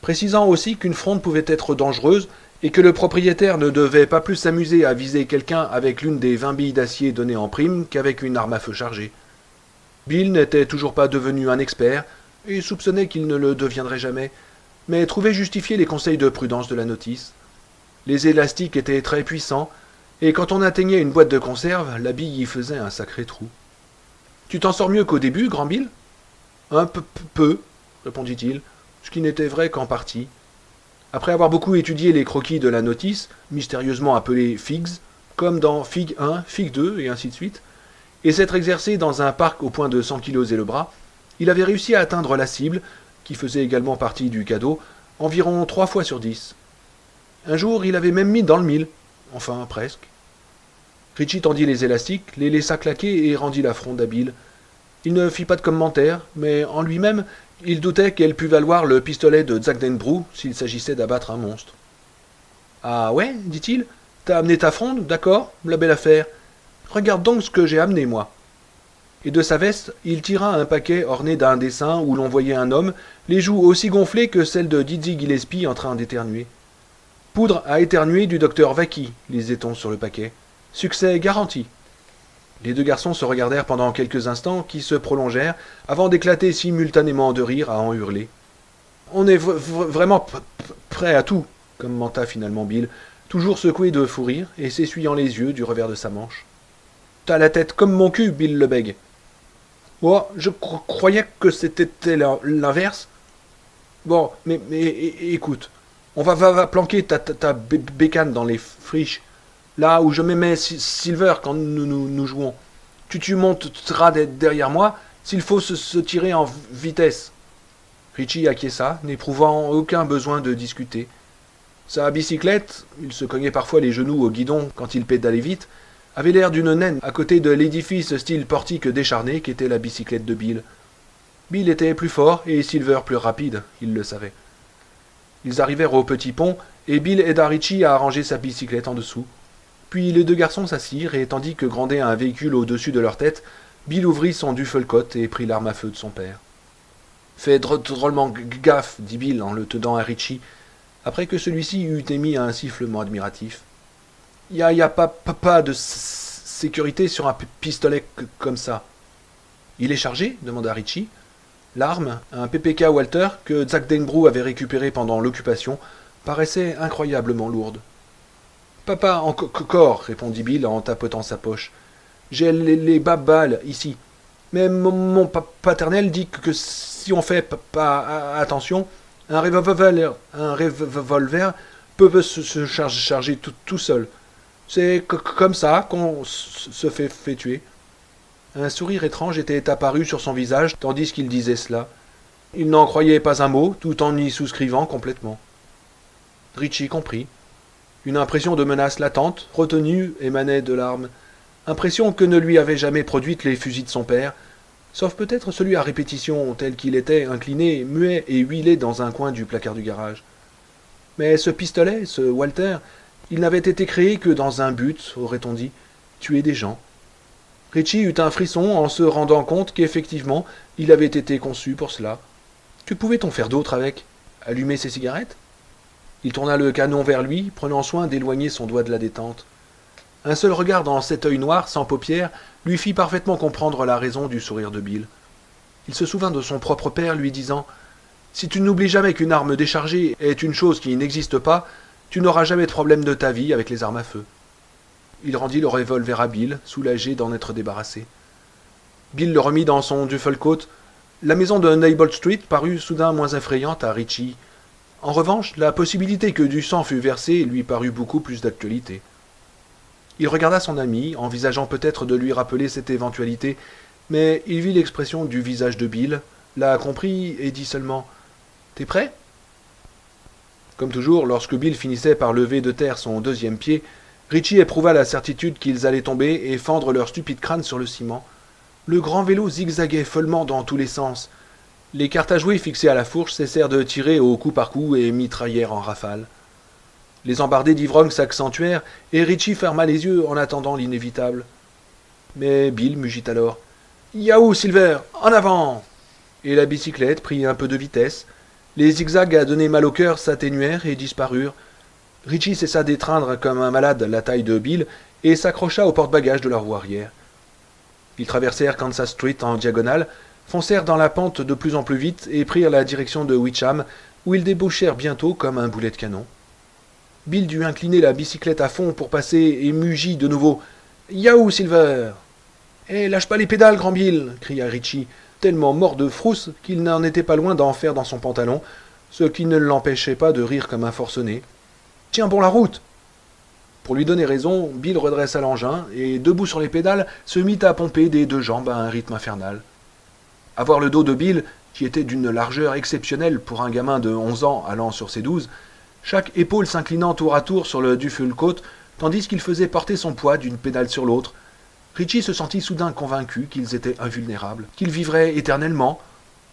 précisant aussi qu'une fronde pouvait être dangereuse et que le propriétaire ne devait pas plus s'amuser à viser quelqu'un avec l'une des 20 billes d'acier données en prime qu'avec une arme à feu chargée. Bill n'était toujours pas devenu un expert et soupçonnait qu'il ne le deviendrait jamais, mais trouvait justifier les conseils de prudence de la notice. Les élastiques étaient très puissants, et quand on atteignait une boîte de conserve, la bille y faisait un sacré trou. « Tu t'en sors mieux qu'au début, grand Bill ?»« Un peu, répondit-il, ce qui n'était vrai qu'en partie. Après avoir beaucoup étudié les croquis de la notice, mystérieusement appelés figs, comme dans Fig 1, Fig 2, et ainsi de suite, et s'être exercé dans un parc au point de 100 kilos et le bras, il avait réussi à atteindre la cible, qui faisait également partie du cadeau, environ 3 fois sur 10. Un jour, il avait même mis dans le mille. Enfin, presque. Richie tendit les élastiques, les laissa claquer et rendit la fronde à Bill. Il ne fit pas de commentaire, mais en lui-même, il doutait qu'elle pût valoir le pistolet de Zach Denbrough s'il s'agissait d'abattre un monstre. « Ah ouais, dit-il, t'as amené ta fronde, d'accord, la belle affaire. Regarde donc ce que j'ai amené, moi. » Et de sa veste, il tira un paquet orné d'un dessin où l'on voyait un homme, les joues aussi gonflées que celles de Dizzy Gillespie en train d'éternuer. Poudre à éternuer du docteur Vaki, lisait-on sur le paquet. Succès garanti. Les deux garçons se regardèrent pendant quelques instants qui se prolongèrent avant d'éclater simultanément de rire à en hurler. On est vraiment prêt à tout, commenta finalement Bill, toujours secoué de fou rire et s'essuyant les yeux du revers de sa manche. T'as la tête comme mon cul, Bill le bègue. Oh, je croyais que c'était l'inverse. Bon, mais écoute, on va planquer ta bécane dans les friches, là où je m'aimais Silver quand nous jouons. Tu monteras derrière moi, s'il faut se tirer en vitesse. Richie acquiesça, n'éprouvant aucun besoin de discuter. Sa bicyclette, il se cognait parfois les genoux au guidon quand il pédalait vite, avait l'air d'une naine à côté de l'édifice style portique décharné qu'était la bicyclette de Bill. Bill était plus fort et Silver plus rapide, il le savait. Ils arrivèrent au petit pont et Bill aida Richie à arranger sa bicyclette en dessous. Puis les deux garçons s'assirent et tandis que grandait un véhicule au-dessus de leur tête, Bill ouvrit son duffel-coat et prit l'arme à feu de son père. « Fais drôlement gaffe, dit Bill en le tenant à Richie, après que celui-ci eut émis un sifflement admiratif. Y a pas de sécurité sur un pistolet comme ça. »« Il est chargé ?» demanda Richie. L'arme, un PPK Walter que Zach Denbrough avait récupéré pendant l'occupation, paraissait incroyablement lourde. « Papa, encore, répondit Bill en tapotant sa poche. J'ai les balles ici. Mais mon paternel dit que si on fait pas attention, un revolver peut se charger tout seul. C'est comme ça qu'on se fait tuer. » Un sourire étrange était apparu sur son visage tandis qu'il disait cela. Il n'en croyait pas un mot, tout en y souscrivant complètement. Richie comprit. Une impression de menace latente, retenue, émanait de l'arme. Impression que ne lui avaient jamais produite les fusils de son père, sauf peut-être celui à répétition, tel qu'il était incliné, muet et huilé dans un coin du placard du garage. Mais ce pistolet, ce Walter, il n'avait été créé que dans un but, aurait-on dit, tuer des gens. Richie eut un frisson en se rendant compte qu'effectivement, il avait été conçu pour cela. Que pouvait-on faire d'autre avec? Allumer ses cigarettes? Il tourna le canon vers lui, prenant soin d'éloigner son doigt de la détente. Un seul regard dans cet œil noir, sans paupières, lui fit parfaitement comprendre la raison du sourire de Bill. Il se souvint de son propre père lui disant « Si tu n'oublies jamais qu'une arme déchargée est une chose qui n'existe pas, tu n'auras jamais de problème de ta vie avec les armes à feu. » Il rendit le revolver à Bill, soulagé d'en être débarrassé. Bill le remit dans son duffel-coat. La maison de Neibolt Street parut soudain moins effrayante à Ritchie. En revanche, la possibilité que du sang fût versé lui parut beaucoup plus d'actualité. Il regarda son ami, envisageant peut-être de lui rappeler cette éventualité, mais il vit l'expression du visage de Bill, la comprit et dit seulement « T'es prêt ?» Comme toujours, lorsque Bill finissait par lever de terre son deuxième pied, Ritchie éprouva la certitude qu'ils allaient tomber et fendre leur stupide crâne sur le ciment. Le grand vélo zigzaguait follement dans tous les sens. Les cartes à jouer fixées à la fourche cessèrent de tirer au coup par coup et mitraillèrent en rafale. Les embardées d'ivrognes s'accentuèrent et Ritchie ferma les yeux en attendant l'inévitable. Mais Bill mugit alors. « Yahoo, Silver, en avant !» Et la bicyclette prit un peu de vitesse. Les zigzags à donner mal au cœur s'atténuèrent et disparurent. Ritchie cessa d'étreindre comme un malade la taille de Bill et s'accrocha au porte-bagages de la roue arrière. Ils traversèrent Kansas Street en diagonale, foncèrent dans la pente de plus en plus vite et prirent la direction de Witcham, où ils débouchèrent bientôt comme un boulet de canon. Bill dut incliner la bicyclette à fond pour passer et mugit de nouveau. « Yahoo, Silver !»« Eh, lâche pas les pédales, grand Bill !» cria Ritchie, tellement mort de frousse qu'il n'en était pas loin d'en faire dans son pantalon, ce qui ne l'empêchait pas de rire comme un forcené. « Tiens bon la route !» Pour lui donner raison, Bill redressa l'engin et, debout sur les pédales, se mit à pomper des deux jambes à un rythme infernal. À voir le dos de Bill, qui était d'une largeur exceptionnelle pour un gamin de 11 ans allant sur ses 12, chaque épaule s'inclinant tour à tour sur le duffel-coat, tandis qu'il faisait porter son poids d'une pédale sur l'autre, Ritchie se sentit soudain convaincu qu'ils étaient invulnérables, qu'ils vivraient éternellement.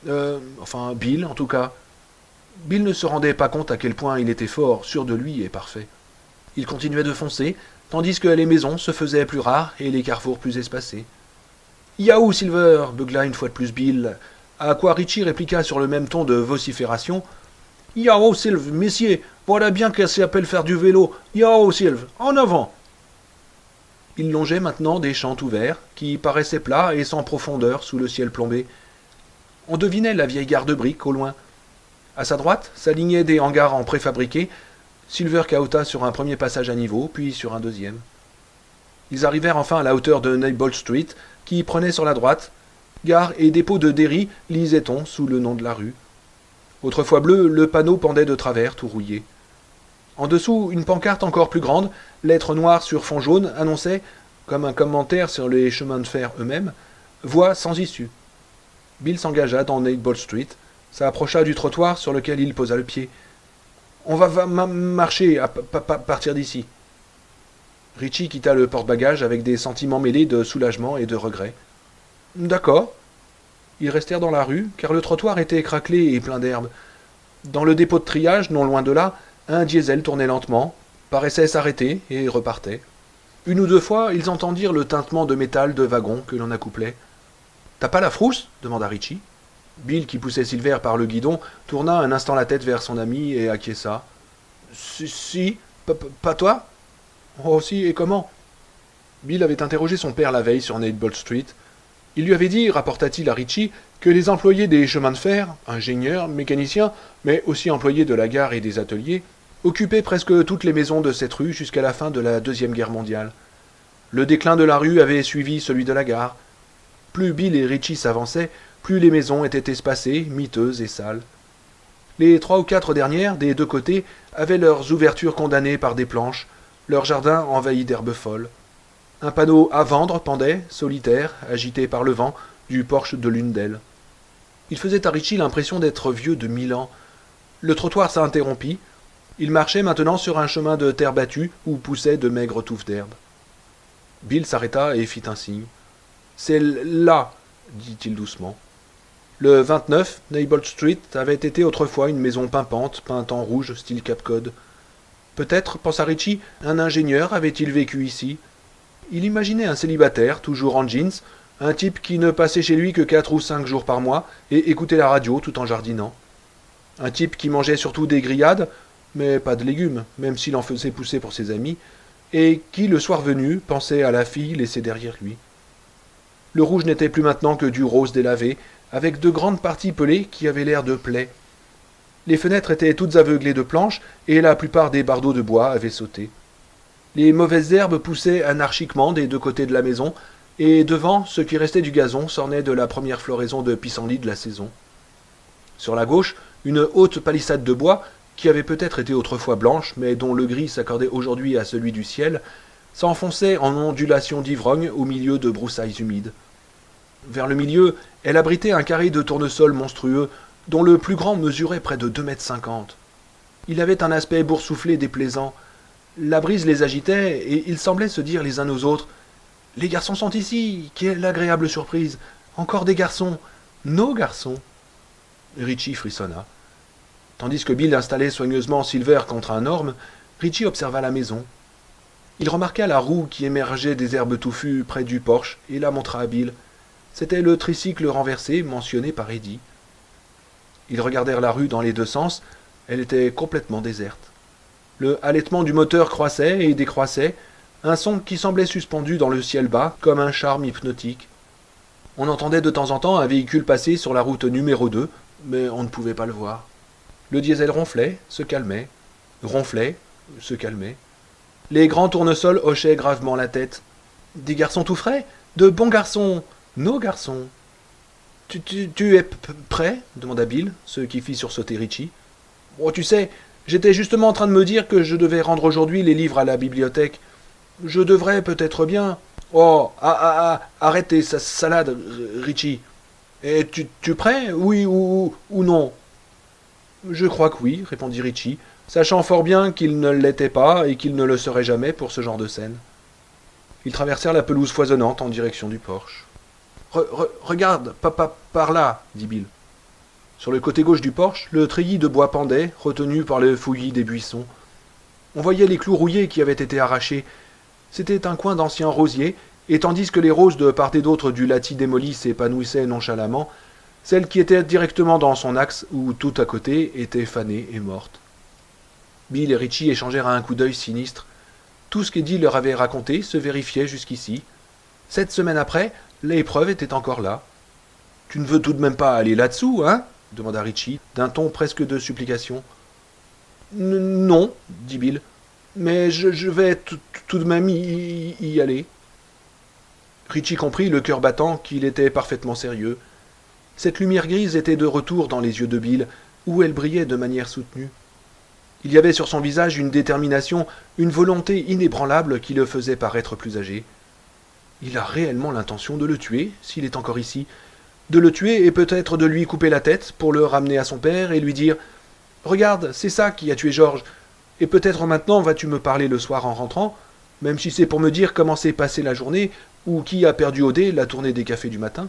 Bill, en tout cas. Bill ne se rendait pas compte à quel point il était fort, sûr de lui et parfait. Il continuait de foncer, tandis que les maisons se faisaient plus rares et les carrefours plus espacés. « Yahoo, Silver !» beugla une fois de plus Bill, à quoi Ritchie répliqua sur le même ton de vocifération. « Yahoo, Silver, messieurs, voilà bien qu'elle s'appelle faire du vélo. Yahoo, Silver, en avant !» Il longeait maintenant des champs ouverts, qui paraissaient plats et sans profondeur sous le ciel plombé. On devinait la vieille gare de briques au loin. À sa droite s'alignaient des hangars en préfabriqué. Silver cahota sur un premier passage à niveau, puis sur un deuxième. Ils arrivèrent enfin à la hauteur de Neibolt Street, qui prenait sur la droite. Gare et dépôt de Derry, lisait-on sous le nom de la rue. Autrefois bleu, le panneau pendait de travers, tout rouillé. En dessous, une pancarte encore plus grande, lettres noires sur fond jaune, annonçait, comme un commentaire sur les chemins de fer eux-mêmes, « Voie sans issue ». Bill s'engagea dans Neibolt Street, s'approcha du trottoir sur lequel il posa le pied. « On va marcher à partir d'ici. » Ritchie quitta le porte-bagages avec des sentiments mêlés de soulagement et de regret. « D'accord. » Ils restèrent dans la rue, car le trottoir était craquelé et plein d'herbe. Dans le dépôt de triage, non loin de là, un diesel tournait lentement, paraissait s'arrêter et repartait. Une ou deux fois, ils entendirent le tintement de métal de wagons que l'on accouplait. « T'as pas la frousse ?» demanda Ritchie. Bill, qui poussait Silver par le guidon, tourna un instant la tête vers son ami et acquiesça. « Si, pas toi ?»« Oh si, et comment ?» Bill avait interrogé son père la veille sur Neibolt Street. Il lui avait dit, rapporta-t-il à Ritchie, que les employés des chemins de fer, ingénieurs, mécaniciens, mais aussi employés de la gare et des ateliers, occupaient presque toutes les maisons de cette rue jusqu'à la fin de la Deuxième Guerre mondiale. Le déclin de la rue avait suivi celui de la gare. Plus Bill et Ritchie s'avançaient, plus les maisons étaient espacées, miteuses et sales. Les 3 ou 4 dernières, des deux côtés, avaient leurs ouvertures condamnées par des planches, leurs jardins envahis d'herbes folles. Un panneau à vendre pendait, solitaire, agité par le vent, du porche de l'une d'elles. Il faisait à Ritchie l'impression d'être vieux de 1000 ans. Le trottoir s'interrompit. Il marchait maintenant sur un chemin de terre battue où poussaient de maigres touffes d'herbe. Bill s'arrêta et fit un signe. « C'est là, » dit-il doucement. Le 29, Neibolt Street avait été autrefois une maison pimpante, peinte en rouge, style Cape Cod. Peut-être, pensa Ritchie, un ingénieur avait-il vécu ici. Il imaginait un célibataire, toujours en jeans, un type qui ne passait chez lui que 4 ou 5 jours par mois et écoutait la radio tout en jardinant. Un type qui mangeait surtout des grillades, mais pas de légumes, même s'il en faisait pousser pour ses amis, et qui, le soir venu, pensait à la fille laissée derrière lui. Le rouge n'était plus maintenant que du rose délavé, avec de grandes parties pelées qui avaient l'air de plaies. Les fenêtres étaient toutes aveuglées de planches, et la plupart des bardeaux de bois avaient sauté. Les mauvaises herbes poussaient anarchiquement des deux côtés de la maison, et devant, ce qui restait du gazon s'ornait de la première floraison de pissenlits de la saison. Sur la gauche, une haute palissade de bois, qui avait peut-être été autrefois blanche, mais dont le gris s'accordait aujourd'hui à celui du ciel, s'enfonçait en ondulations d'ivrogne au milieu de broussailles humides. Vers le milieu, elle abritait un carré de tournesol monstrueux, dont le plus grand mesurait près de 2,50 m. Il avait un aspect boursouflé déplaisant. La brise les agitait, et ils semblaient se dire les uns aux autres « Les garçons sont ici, quelle agréable surprise! Encore des garçons! Nos garçons !» Richie frissonna. Tandis que Bill installait soigneusement Silver contre un orme, Richie observa la maison. Il remarqua la roue qui émergeait des herbes touffues près du porche et la montra à Bill. C'était le tricycle renversé mentionné par Eddie. Ils regardèrent la rue dans les deux sens. Elle était complètement déserte. Le halètement du moteur croissait et décroissait, un son qui semblait suspendu dans le ciel bas comme un charme hypnotique. On entendait de temps en temps un véhicule passer sur la route numéro 2, mais on ne pouvait pas le voir. Le diesel ronflait, se calmait, ronflait, se calmait. Les grands tournesols hochaient gravement la tête. « Des garçons tout frais? De bons garçons! Nos garçons !»« Tu es prêt ?» demanda Bill, ce qui fit sursauter Richie. « Oh, tu sais, j'étais justement en train de me dire que je devais rendre aujourd'hui les livres à la bibliothèque. Je devrais peut-être bien... »« Oh, arrête tes salades, Richie. Et tu prêt? Oui ou non ?»« Je crois que oui, répondit Richie, sachant fort bien qu'il ne l'était pas et qu'il ne le serait jamais pour ce genre de scène. Ils traversèrent la pelouse foisonnante en direction du porche. Regarde, papa, par là, dit Bill. Sur le côté gauche du porche, le treillis de bois pendait, retenu par le fouillis des buissons. On voyait les clous rouillés qui avaient été arrachés. C'était un coin d'anciens rosiers, et tandis que les roses de part et d'autre du latis démoli s'épanouissaient nonchalamment, celle qui était directement dans son axe, ou tout à côté, était fanée et morte. Bill et Richie échangèrent un coup d'œil sinistre. Tout ce qu'Eddie leur avait raconté se vérifiait jusqu'ici. 7 semaines après, l'épreuve était encore là. « Tu ne veux tout de même pas aller là-dessous, hein ?» demanda Richie, d'un ton presque de supplication. « Non, dit Bill, mais je vais tout de même y aller. » Richie comprit, le cœur battant, qu'il était parfaitement sérieux. Cette lumière grise était de retour dans les yeux de Bill, où elle brillait de manière soutenue. Il y avait sur son visage une détermination, une volonté inébranlable qui le faisait paraître plus âgé. Il a réellement l'intention de le tuer, s'il est encore ici, de le tuer et peut-être de lui couper la tête pour le ramener à son père et lui dire « Regarde, c'est ça qui a tué Georges, et peut-être maintenant vas-tu me parler le soir en rentrant, même si c'est pour me dire comment s'est passée la journée ou qui a perdu au dé la tournée des cafés du matin. »«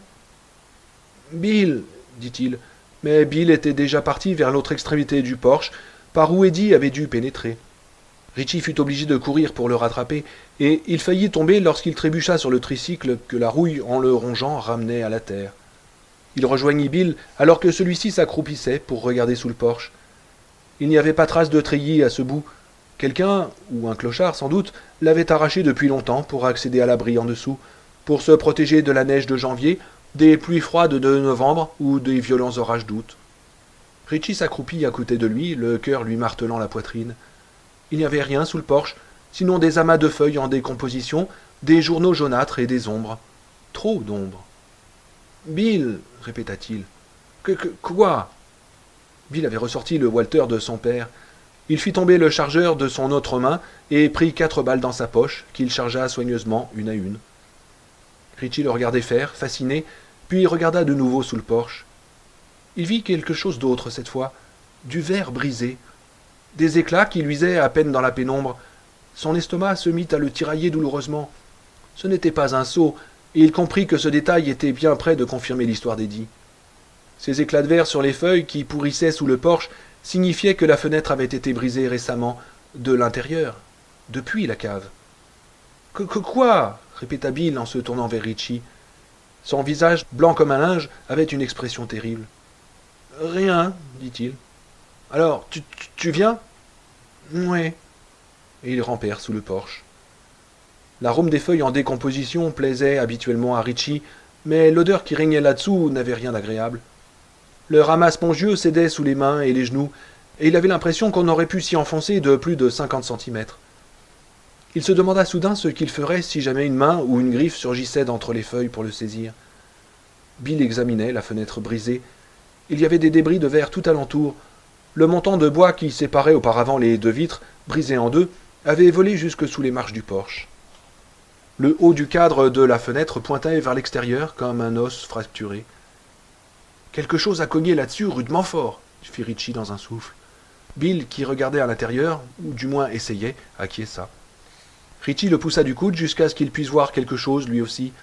Bill, dit-il, mais Bill était déjà parti vers l'autre extrémité du porche, par où Eddie avait dû pénétrer. Richie fut obligé de courir pour le rattraper, et il faillit tomber lorsqu'il trébucha sur le tricycle que la rouille, en le rongeant, ramenait à la terre. Il rejoignit Bill alors que celui-ci s'accroupissait pour regarder sous le porche. Il n'y avait pas trace de treillis à ce bout. Quelqu'un, ou un clochard sans doute, l'avait arraché depuis longtemps pour accéder à l'abri en dessous, pour se protéger de la neige de janvier, des pluies froides de novembre ou des violents orages d'août. Richie s'accroupit à côté de lui, le cœur lui martelant la poitrine. Il n'y avait rien sous le porche, sinon des amas de feuilles en décomposition, des journaux jaunâtres et des ombres. Trop d'ombres. « Bill !» répéta-t-il. « Quoi ?» Bill avait ressorti le Walter de son père. Il fit tomber le chargeur de son autre main et prit 4 balles dans sa poche, qu'il chargea soigneusement une à une. Richie le regardait faire, fasciné, puis regarda de nouveau sous le porche. Il vit quelque chose d'autre cette fois, du verre brisé, des éclats qui luisaient à peine dans la pénombre. Son estomac se mit à le tirailler douloureusement. Ce n'était pas un sot, et il comprit que ce détail était bien près de confirmer l'histoire d'Eddie. Ces éclats de verre sur les feuilles qui pourrissaient sous le porche signifiaient que la fenêtre avait été brisée récemment, de l'intérieur, depuis la cave. « Quoi ?» répéta Bill en se tournant vers Richie. Son visage, blanc comme un linge, avait une expression terrible. « Rien, dit-il. Alors, tu viens ? Oui. Et ils rampèrent sous le porche. L'arôme des feuilles en décomposition plaisait habituellement à Richie, mais l'odeur qui régnait là-dessous n'avait rien d'agréable. Le ramas spongieux cédait sous les mains et les genoux, et il avait l'impression qu'on aurait pu s'y enfoncer de plus de 50 centimètres. Il se demanda soudain ce qu'il ferait si jamais une main ou une griffe surgissait d'entre les feuilles pour le saisir. Bill examinait la fenêtre brisée. Il y avait des débris de verre tout alentour. Le montant de bois qui séparait auparavant les deux vitres, brisées en deux, avait volé jusque sous les marches du porche. Le haut du cadre de la fenêtre pointait vers l'extérieur comme un os fracturé. « Quelque chose a cogné là-dessus rudement fort », fit Richie dans un souffle. Bill, qui regardait à l'intérieur, ou du moins essayait, acquiesça. Richie le poussa du coude jusqu'à ce qu'il puisse voir quelque chose lui aussi.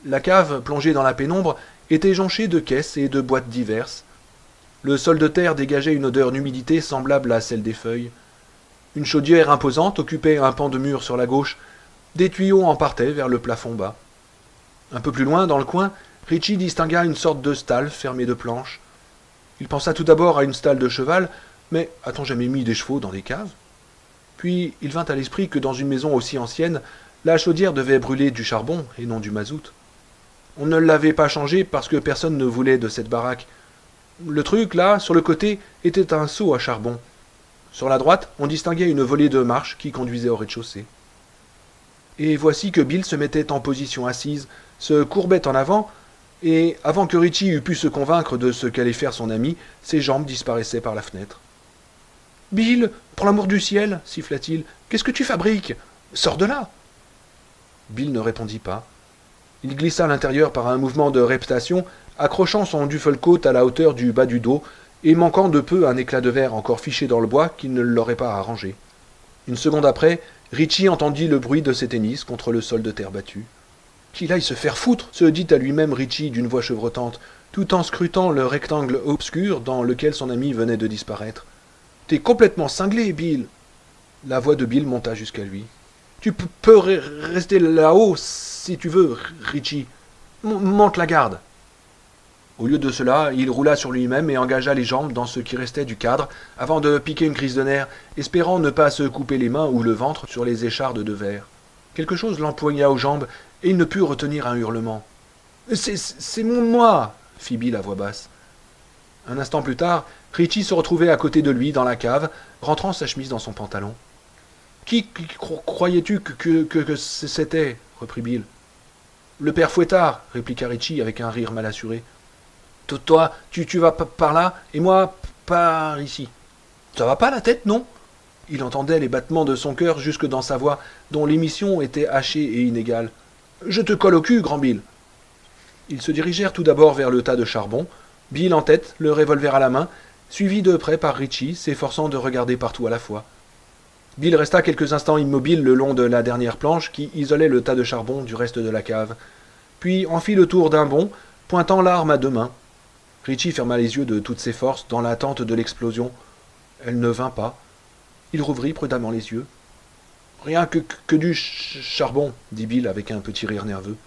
La cave, plongée dans la pénombre, était jonchée de caisses et de boîtes diverses. Le sol de terre dégageait une odeur d'humidité semblable à celle des feuilles. Une chaudière imposante occupait un pan de mur sur la gauche. Des tuyaux en partaient vers le plafond bas. Un peu plus loin, dans le coin, Richie distingua une sorte de stalle fermée de planches. Il pensa tout d'abord à une stalle de cheval, mais a-t-on jamais mis des chevaux dans des caves? Puis il vint à l'esprit que dans une maison aussi ancienne, la chaudière devait brûler du charbon et non du mazout. On ne l'avait pas changée parce que personne ne voulait de cette baraque. Le truc, là, sur le côté, était un seau à charbon. Sur la droite, on distinguait une volée de marches qui conduisait au rez-de-chaussée. Et voici que Bill se mettait en position assise, se courbait en avant, et avant que Richie eût pu se convaincre de ce qu'allait faire son ami, ses jambes disparaissaient par la fenêtre. « Bill, pour l'amour du ciel, siffla-t-il, qu'est-ce que tu fabriques? Sors de là !» Bill ne répondit pas. Il glissa à l'intérieur par un mouvement de reptation, accrochant son duffel-coat à la hauteur du bas du dos et manquant de peu un éclat de verre encore fiché dans le bois qui ne l'aurait pas arrangé. Une seconde après, Richie entendit le bruit de ses tennis contre le sol de terre battue. « Qu'il aille se faire foutre !» se dit à lui-même Richie d'une voix chevrotante, tout en scrutant le rectangle obscur dans lequel son ami venait de disparaître. « T'es complètement cinglé, Bill !» La voix de Bill monta jusqu'à lui. « Tu peux rester là-haut si tu veux, Richie. Monte la garde !» Au lieu de cela, il roula sur lui-même et engagea les jambes dans ce qui restait du cadre avant de piquer une crise de nerfs, espérant ne pas se couper les mains ou le ventre sur les échardes de verre. Quelque chose l'empoigna aux jambes et il ne put retenir un hurlement. « C'est moi !» fit Bill à voix basse. Un instant plus tard, Richie se retrouvait à côté de lui dans la cave, rentrant sa chemise dans son pantalon. « Qui croyais-tu que c'était ?» reprit Bill. « Le père Fouettard !» répliqua Richie avec un rire mal assuré. « Toi, tu vas par là, et moi, par ici. Ça va pas la tête, non ?» Il entendait les battements de son cœur jusque dans sa voix, dont l'émission était hachée et inégale. « Je te colle au cul, grand Bill !» Ils se dirigèrent tout d'abord vers le tas de charbon, Bill en tête, le revolver à la main, suivi de près par Richie, s'efforçant de regarder partout à la fois. Bill resta quelques instants immobile le long de la dernière planche qui isolait le tas de charbon du reste de la cave, puis en fit le tour d'un bond, pointant l'arme à deux mains. Richie ferma les yeux de toutes ses forces dans l'attente de l'explosion. Elle ne vint pas. Il rouvrit prudemment les yeux. « Rien que du charbon, » dit Bill avec un petit rire nerveux.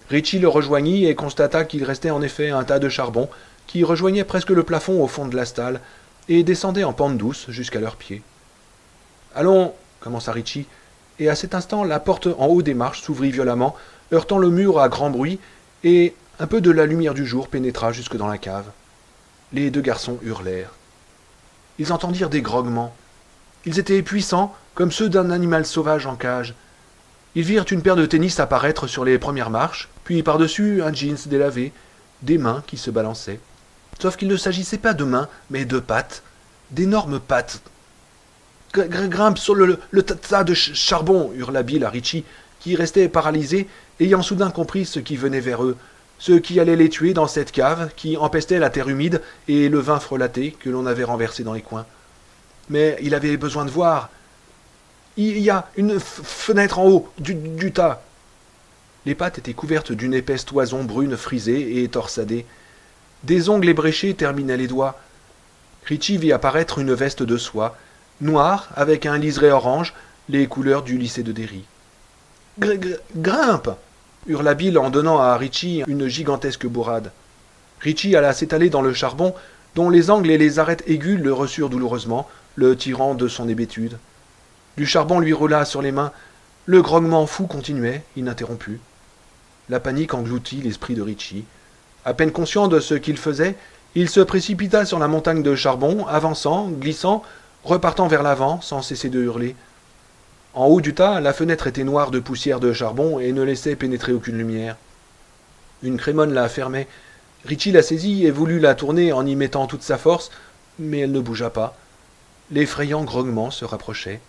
Richie le rejoignit et constata qu'il restait en effet un tas de charbon qui rejoignait presque le plafond au fond de la stalle et descendait en pente douce jusqu'à leurs pieds. « Allons !» commença Richie, et à cet instant la porte en haut des marches s'ouvrit violemment, heurtant le mur à grand bruit, et un peu de la lumière du jour pénétra jusque dans la cave. Les deux garçons hurlèrent. Ils entendirent des grognements. Ils étaient puissants, comme ceux d'un animal sauvage en cage. Ils virent une paire de tennis apparaître sur les premières marches, puis par-dessus un jeans délavé, des mains qui se balançaient. Sauf qu'il ne s'agissait pas de mains, mais de pattes, d'énormes pattes. « Grimpe sur le tas de charbon !» hurla Bill à Richie, qui restait paralysé, ayant soudain compris ce qui venait vers eux, ce qui allait les tuer dans cette cave qui empestait la terre humide et le vin frelaté que l'on avait renversé dans les coins. Mais il avait besoin de voir. « Il y a une fenêtre en haut du tas !» Les pattes étaient couvertes d'une épaisse toison brune frisée et torsadée. Des ongles ébréchés terminaient les doigts. Richie vit apparaître une veste de soie, noire avec un liseré orange, les couleurs du lycée de Derry. « Grimpe !» hurla Bill en donnant à Richie une gigantesque bourrade. Richie alla s'étaler dans le charbon, dont les angles et les arêtes aiguës le reçurent douloureusement, le tirant de son hébétude. Du charbon lui roula sur les mains. Le grognement fou continuait, ininterrompu. La panique engloutit l'esprit de Richie. À peine conscient de ce qu'il faisait, il se précipita sur la montagne de charbon, avançant, glissant, repartant vers l'avant, sans cesser de hurler. En haut du tas, la fenêtre était noire de poussière de charbon et ne laissait pénétrer aucune lumière. Une crémone la fermait. Richie la saisit et voulut la tourner en y mettant toute sa force, mais elle ne bougea pas. L'effrayant grognement se rapprochait.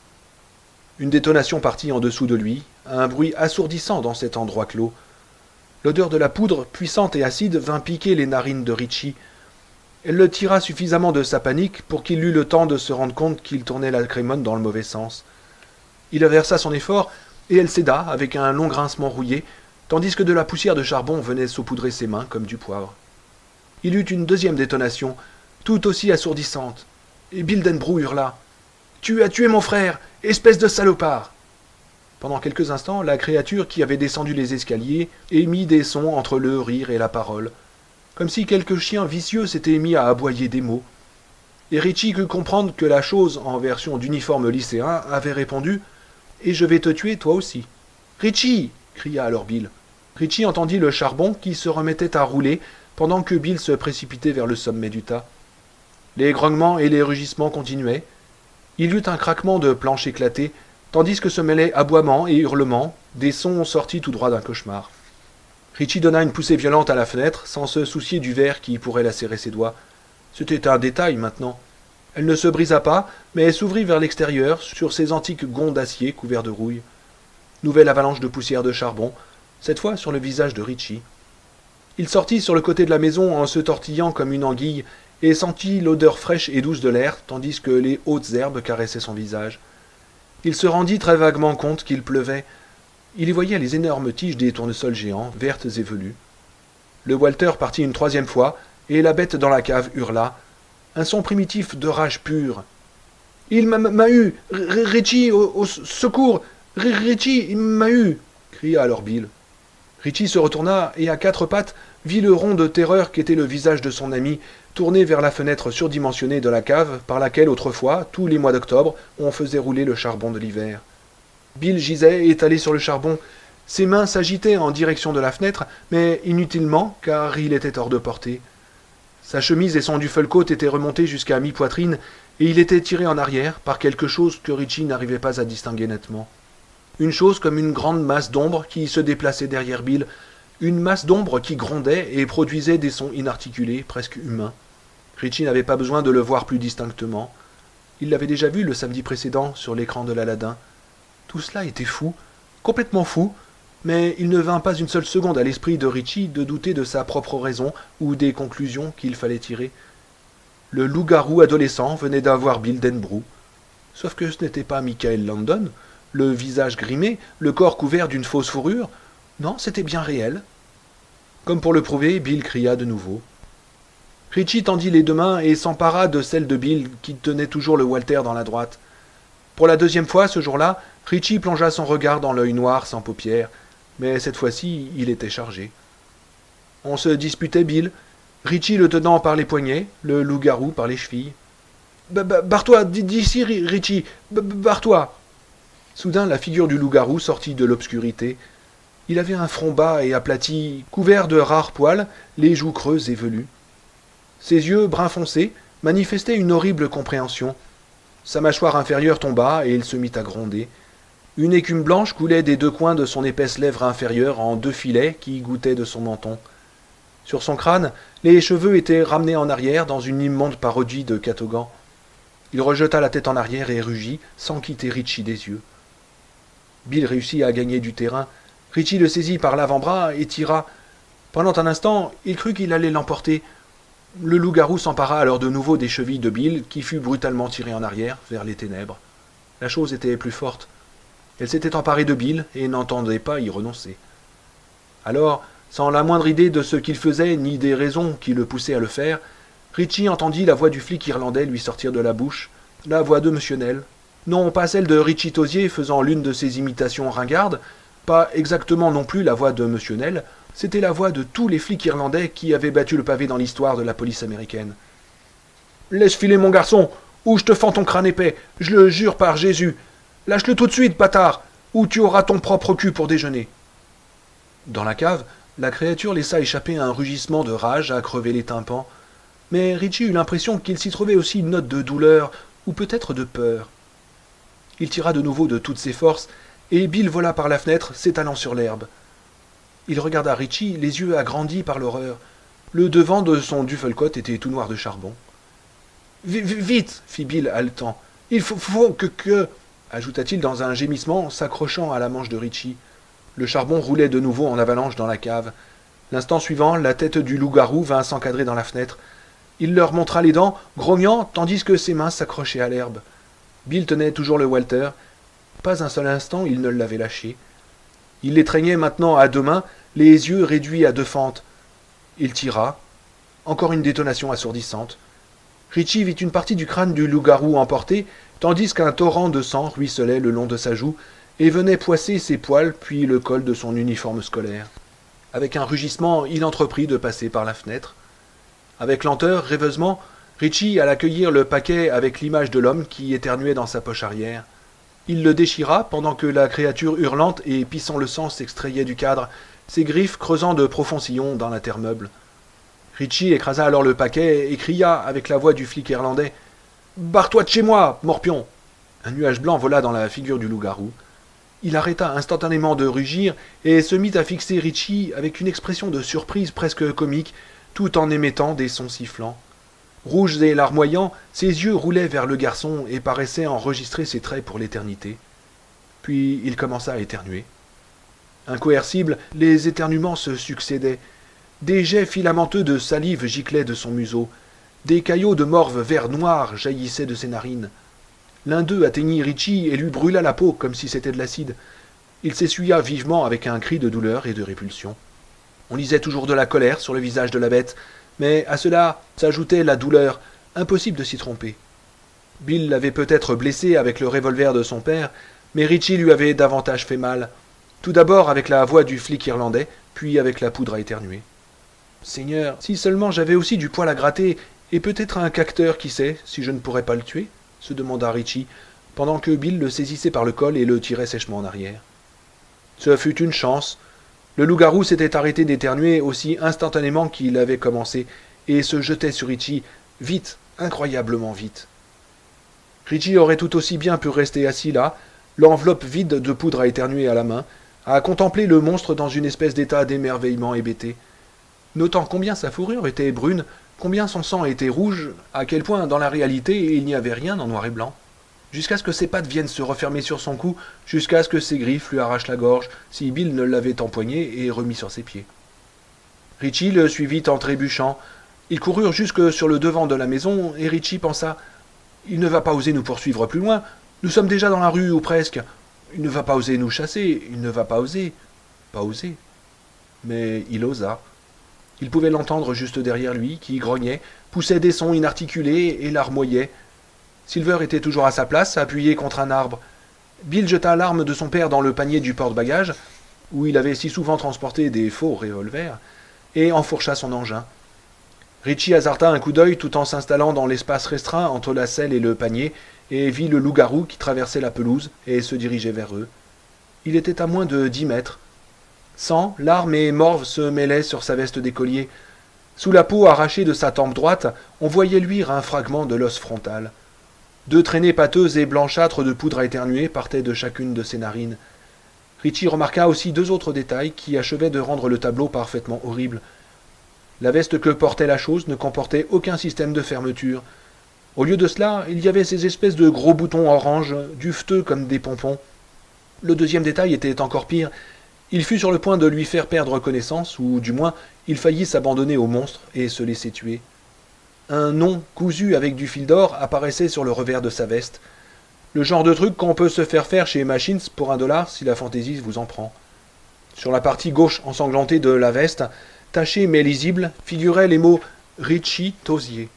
Une détonation partit en dessous de lui, un bruit assourdissant dans cet endroit clos. L'odeur de la poudre, puissante et acide, vint piquer les narines de Richie. Elle le tira suffisamment de sa panique pour qu'il eût le temps de se rendre compte qu'il tournait la crémone dans le mauvais sens. Il aversa son effort, et elle céda avec un long grincement rouillé, tandis que de la poussière de charbon venait saupoudrer ses mains comme du poivre. Il eut une deuxième détonation, tout aussi assourdissante, et Bill Denbrough hurla « Tu as tué mon frère, espèce de salopard !» Pendant quelques instants, la créature qui avait descendu les escaliers émit des sons entre le rire et la parole, comme si quelque chien vicieux s'était mis à aboyer des mots. Et Richie crut comprendre que la chose, en version d'uniforme lycéen, avait répondu « Et je vais te tuer toi aussi. »« Richie !» cria alors Bill. Richie entendit le charbon qui se remettait à rouler pendant que Bill se précipitait vers le sommet du tas. Les grognements et les rugissements continuaient. Il y eut un craquement de planches éclatées, tandis que se mêlaient aboiements et hurlements, des sons sortis tout droit d'un cauchemar. Richie donna une poussée violente à la fenêtre, sans se soucier du verre qui pourrait lacérer ses doigts. C'était un détail maintenant. Elle ne se brisa pas, mais s'ouvrit vers l'extérieur, sur ses antiques gonds d'acier couverts de rouille. Nouvelle avalanche de poussière de charbon, cette fois sur le visage de Richie. Il sortit sur le côté de la maison en se tortillant comme une anguille, et sentit l'odeur fraîche et douce de l'air, tandis que les hautes herbes caressaient son visage. Il se rendit très vaguement compte qu'il pleuvait. Il y voyait les énormes tiges des tournesols géants, vertes et velues. Le Walter partit une troisième fois, et la bête dans la cave hurla. Un son primitif de rage pure. « Il m'a eu! Richie, au secours! Richie, il m'a eu !» cria alors Bill. Richie se retourna et, à quatre pattes, vit le rond de terreur qu'était le visage de son ami, tourné vers la fenêtre surdimensionnée de la cave par laquelle, autrefois, tous les mois d'octobre, on faisait rouler le charbon de l'hiver. Bill gisait étalé sur le charbon. Ses mains s'agitaient en direction de la fenêtre, mais inutilement, car il était hors de portée. Sa chemise et son duffel-coat étaient remontés jusqu'à mi-poitrine, et il était tiré en arrière par quelque chose que Richie n'arrivait pas à distinguer nettement. Une chose comme une grande masse d'ombre qui se déplaçait derrière Bill, une masse d'ombre qui grondait et produisait des sons inarticulés, presque humains. Richie n'avait pas besoin de le voir plus distinctement. Il l'avait déjà vu le samedi précédent sur l'écran de l'Aladin. Tout cela était fou, complètement fou, mais il ne vint pas une seule seconde à l'esprit de Richie de douter de sa propre raison ou des conclusions qu'il fallait tirer. Le loup-garou adolescent venait d'avoir Bill Denbrough. Sauf que ce n'était pas Michael Landon, le visage grimé, le corps couvert d'une fausse fourrure. Non, c'était bien réel. Comme pour le prouver, Bill cria de nouveau. Richie tendit les deux mains et s'empara de celle de Bill qui tenait toujours le Walter dans la droite. Pour la deuxième fois ce jour-là, Richie plongea son regard dans l'œil noir sans paupières, mais cette fois-ci, il était chargé. On se disputait Bill, Richie le tenant par les poignets, le loup-garou par les chevilles. « Barre-toi, d'ici, Richie, barre-toi !» Soudain, la figure du loup-garou sortit de l'obscurité. Il avait un front bas et aplati, couvert de rares poils, les joues creuses et velues. Ses yeux, brun foncé, manifestaient une horrible compréhension. Sa mâchoire inférieure tomba et il se mit à gronder. Une écume blanche coulait des deux coins de son épaisse lèvre inférieure en deux filets qui goûtaient de son menton. Sur son crâne, les cheveux étaient ramenés en arrière dans une immonde parodie de catogan. Il rejeta la tête en arrière et rugit, sans quitter Richie des yeux. Bill réussit à gagner du terrain. Richie le saisit par l'avant-bras et tira. Pendant un instant, il crut qu'il allait l'emporter. Le loup-garou s'empara alors de nouveau des chevilles de Bill, qui fut brutalement tiré en arrière, vers les ténèbres. La chose était plus forte. Elle s'était emparée de Bill et n'entendait pas y renoncer. Alors, sans la moindre idée de ce qu'il faisait ni des raisons qui le poussaient à le faire, Richie entendit la voix du flic irlandais lui sortir de la bouche, la voix de M. Nell. Non pas celle de Richie Tosier faisant l'une de ses imitations ringardes, pas exactement non plus la voix de M. Nell, c'était la voix de tous les flics irlandais qui avaient battu le pavé dans l'histoire de la police américaine. « Laisse filer mon garçon, ou je te fends ton crâne épais, je le jure par Jésus. Lâche-le tout de suite, bâtard. ou tu auras ton propre cul pour déjeuner. Dans la cave, la créature laissa échapper un rugissement de rage à crever les tympans, mais Richie eut l'impression qu'il s'y trouvait aussi une note de douleur, ou peut-être de peur. Il tira de nouveau de toutes ses forces, et Bill vola par la fenêtre, s'étalant sur l'herbe. Il regarda Richie, les yeux agrandis par l'horreur. Le devant de son duffel-coat était tout noir de charbon. « Vite !» fit Bill haletant. « Il faut que... » ajouta-t-il dans un gémissement, s'accrochant à la manche de Richie. Le charbon roulait de nouveau en avalanche dans la cave. L'instant suivant, la tête du loup-garou vint s'encadrer dans la fenêtre. Il leur montra les dents, grognant, tandis que ses mains s'accrochaient à l'herbe. Bill tenait toujours le Walter. Pas un seul instant il ne l'avait lâché. Il l'étreignait maintenant à deux mains, les yeux réduits à deux fentes. Il tira. Encore une détonation assourdissante. Richie vit une partie du crâne du loup-garou emporté, tandis qu'un torrent de sang ruisselait le long de sa joue et venait poisser ses poils puis le col de son uniforme scolaire. Avec un rugissement, il entreprit de passer par la fenêtre. Avec lenteur, rêveusement, Richie alla cueillir le paquet avec l'image de l'homme qui éternuait dans sa poche arrière. Il le déchira pendant que la créature hurlante et pissant le sang s'extrayait du cadre, ses griffes creusant de profonds sillons dans la terre meuble. Richie écrasa alors le paquet et cria avec la voix du flic irlandais « Barre-toi de chez moi, morpion !» Un nuage blanc vola dans la figure du loup-garou. Il arrêta instantanément de rugir et se mit à fixer Richie avec une expression de surprise presque comique, tout en émettant des sons sifflants. Rouges et larmoyants, ses yeux roulaient vers le garçon et paraissaient enregistrer ses traits pour l'éternité. Puis il commença à éternuer. Incoercible, les éternuements se succédaient. Des jets filamenteux de salive giclaient de son museau. Des caillots de morve vert noir jaillissaient de ses narines. L'un d'eux atteignit Richie et lui brûla la peau comme si c'était de l'acide. Il s'essuya vivement avec un cri de douleur et de répulsion. On lisait toujours de la colère sur le visage de la bête, mais à cela s'ajoutait la douleur, impossible de s'y tromper. Bill l'avait peut-être blessé avec le revolver de son père, mais Richie lui avait davantage fait mal. Tout d'abord avec la voix du flic irlandais, puis avec la poudre à éternuer. « Seigneur, si seulement j'avais aussi du poil à gratter, et peut-être un cacteur, qui sait, si je ne pourrais pas le tuer ?» se demanda Richie, pendant que Bill le saisissait par le col et le tirait sèchement en arrière. Ce fut une chance. Le loup-garou s'était arrêté d'éternuer aussi instantanément qu'il avait commencé, et se jetait sur Richie, vite, incroyablement vite. Richie aurait tout aussi bien pu rester assis là, l'enveloppe vide de poudre à éternuer à la main, à contempler le monstre dans une espèce d'état d'émerveillement hébété. Notant combien sa fourrure était brune, combien son sang était rouge, à quel point dans la réalité il n'y avait rien en noir et blanc. Jusqu'à ce que ses pattes viennent se refermer sur son cou, jusqu'à ce que ses griffes lui arrachent la gorge, si Bill ne l'avait empoigné et remis sur ses pieds. Richie le suivit en trébuchant. Ils coururent jusque sur le devant de la maison, et Richie pensa « Il ne va pas oser nous poursuivre plus loin, nous sommes déjà dans la rue ou presque. Il ne va pas oser nous chasser, il ne va pas oser. » Pas oser. Mais il osa. Il pouvait l'entendre juste derrière lui, qui grognait, poussait des sons inarticulés et larmoyait. Silver était toujours à sa place, appuyé contre un arbre. Bill jeta l'arme de son père dans le panier du porte-bagages, où il avait si souvent transporté des faux revolvers, et enfourcha son engin. Richie hasarda un coup d'œil tout en s'installant dans l'espace restreint entre la selle et le panier, et vit le loup-garou qui traversait la pelouse et se dirigeait vers eux. Il était à moins de 10 mètres. Sang, larmes et morve se mêlaient sur sa veste d'écolier. Sous la peau arrachée de sa tempe droite, on voyait luire un fragment de l'os frontal. 2 traînées pâteuses et blanchâtres de poudre à éternuer partaient de chacune de ses narines. Richie remarqua aussi 2 autres détails qui achevaient de rendre le tableau parfaitement horrible. La veste que portait la chose ne comportait aucun système de fermeture. Au lieu de cela, il y avait ces espèces de gros boutons orange, duveteux comme des pompons. Le deuxième détail était encore pire. Il fut sur le point de lui faire perdre connaissance, ou du moins, il faillit s'abandonner au monstre et se laisser tuer. Un nom cousu avec du fil d'or apparaissait sur le revers de sa veste. Le genre de truc qu'on peut se faire chez Machines pour $1 si la fantaisie vous en prend. Sur la partie gauche ensanglantée de la veste, tachée mais lisible, figuraient les mots « Richie Tosier ».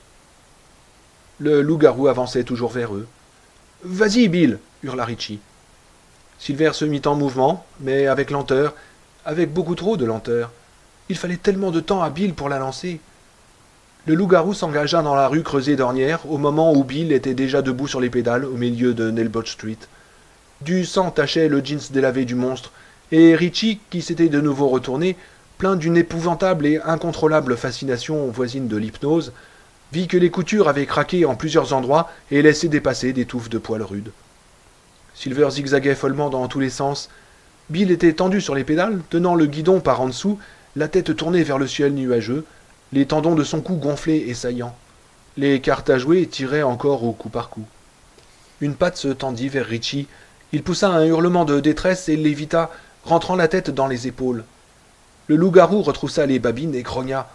Le loup-garou avançait toujours vers eux. « Vas-y, Bill !» hurla Richie. Silver se mit en mouvement, mais avec lenteur, avec beaucoup trop de lenteur. Il fallait tellement de temps à Bill pour la lancer. Le loup-garou s'engagea dans la rue creusée d'ornières au moment où Bill était déjà debout sur les pédales au milieu de Nailbot Street. Du sang tachait le jeans délavé du monstre, et Richie, qui s'était de nouveau retourné, plein d'une épouvantable et incontrôlable fascination voisine de l'hypnose, vit que les coutures avaient craqué en plusieurs endroits et laissé dépasser des touffes de poils rudes. Silver zigzaguait follement dans tous les sens. Bill était tendu sur les pédales, tenant le guidon par en dessous, la tête tournée vers le ciel nuageux, les tendons de son cou gonflés et saillants. Les cartes à jouer tiraient encore au coup par coup. Une patte se tendit vers Richie. Il poussa un hurlement de détresse et l'évita, rentrant la tête dans les épaules. Le loup-garou retroussa les babines et grogna.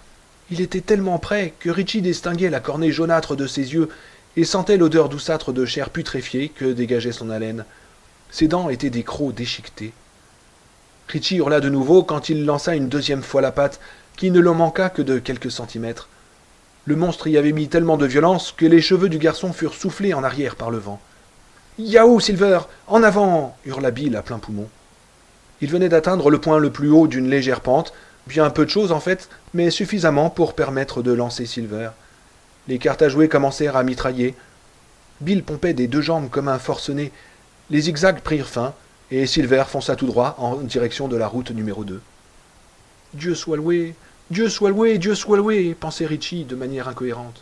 Il était tellement près que Richie distinguait la cornée jaunâtre de ses yeux et sentait l'odeur douceâtre de chair putréfiée que dégageait son haleine. Ses dents étaient des crocs déchiquetés. Richie hurla de nouveau quand il lança une deuxième fois la patte, qui ne l'en manqua que de quelques centimètres. Le monstre y avait mis tellement de violence que les cheveux du garçon furent soufflés en arrière par le vent. « Yahoo, Silver, en avant !» hurla Bill à plein poumon. Il venait d'atteindre le point le plus haut d'une légère pente, bien peu de choses en fait, mais suffisamment pour permettre de lancer Silver. Les cartes à jouer commencèrent à mitrailler. Bill pompait des deux jambes comme un forcené. Les zigzags prirent fin, et Silver fonça tout droit en direction de la route numéro 2. « Dieu soit loué, Dieu soit loué, Dieu soit loué !» pensait Richie de manière incohérente.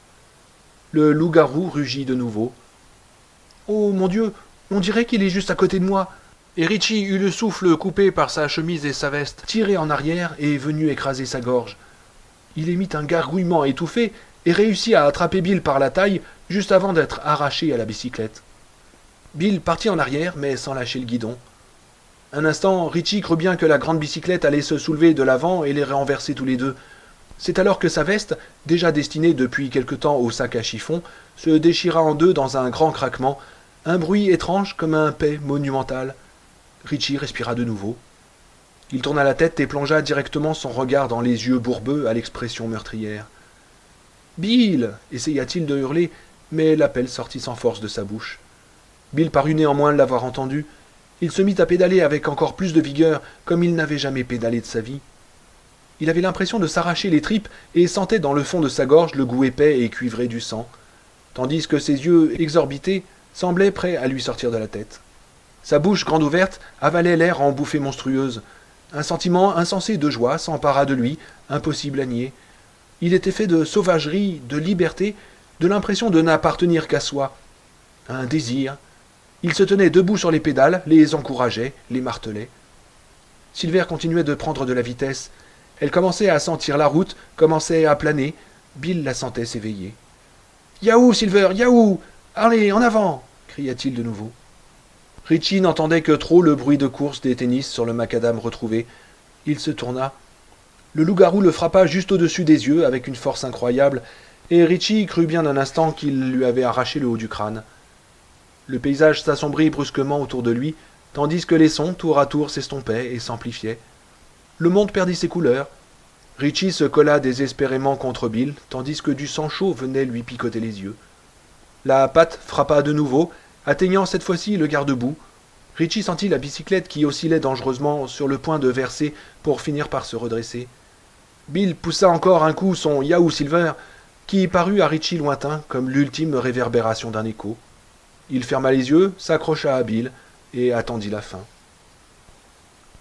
Le loup-garou rugit de nouveau. « Oh mon Dieu, on dirait qu'il est juste à côté de moi !» Et Richie eut le souffle coupé par sa chemise et sa veste, tiré en arrière et venu écraser sa gorge. Il émit un gargouillement étouffé et réussit à attraper Bill par la taille juste avant d'être arraché à la bicyclette. Bill partit en arrière, mais sans lâcher le guidon. Un instant, Richie crut bien que la grande bicyclette allait se soulever de l'avant et les renverser tous les deux. C'est alors que sa veste, déjà destinée depuis quelque temps au sac à chiffon, se déchira en deux dans un grand craquement, un bruit étrange comme un paix monumental. Richie respira de nouveau. Il tourna la tête et plongea directement son regard dans les yeux bourbeux à l'expression meurtrière. « Bill !» essaya-t-il de hurler, mais l'appel sortit sans force de sa bouche. Bill parut néanmoins l'avoir entendu. Il se mit à pédaler avec encore plus de vigueur, comme il n'avait jamais pédalé de sa vie. Il avait l'impression de s'arracher les tripes et sentait dans le fond de sa gorge le goût épais et cuivré du sang, tandis que ses yeux exorbités semblaient prêts à lui sortir de la tête. Sa bouche grande ouverte avalait l'air en bouffées monstrueuses. Un sentiment insensé de joie s'empara de lui, impossible à nier. Il était fait de sauvagerie, de liberté, de l'impression de n'appartenir qu'à soi. Un désir. Il se tenait debout sur les pédales, les encourageait, les martelait. Silver continuait de prendre de la vitesse. Elle commençait à sentir la route, commençait à planer. Bill la sentait s'éveiller. « Yahoo, Silver, yahoo! Allez, en avant !» cria-t-il de nouveau. Richie n'entendait que trop le bruit de course des tennis sur le macadam retrouvé. Il se tourna. Le loup-garou le frappa juste au-dessus des yeux avec une force incroyable, et Richie crut bien un instant qu'il lui avait arraché le haut du crâne. Le paysage s'assombrit brusquement autour de lui, tandis que les sons tour à tour s'estompaient et s'amplifiaient. Le monde perdit ses couleurs. Richie se colla désespérément contre Bill, tandis que du sang chaud venait lui picoter les yeux. La patte frappa de nouveau, atteignant cette fois-ci le garde-boue. Richie sentit la bicyclette qui oscillait dangereusement sur le point de verser pour finir par se redresser. Bill poussa encore un coup son « Yahoo Silver » qui parut à Richie lointain comme l'ultime réverbération d'un écho. Il ferma les yeux, s'accrocha à Bill et attendit la fin.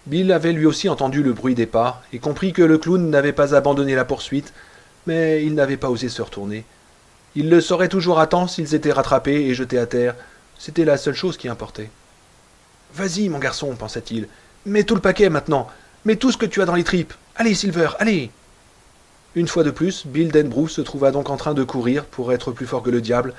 Bill avait lui aussi entendu le bruit des pas et compris que le clown n'avait pas abandonné la poursuite, mais il n'avait pas osé se retourner. Il le saurait toujours à temps s'ils étaient rattrapés et jetés à terre. C'était la seule chose qui importait. « Vas-y, mon garçon, pensa-t-il. Mets tout le paquet maintenant. Mets tout ce que tu as dans les tripes. Allez, Silver, allez !» Une fois de plus, Bill Denbrough se trouva donc en train de courir pour être plus fort que le diable,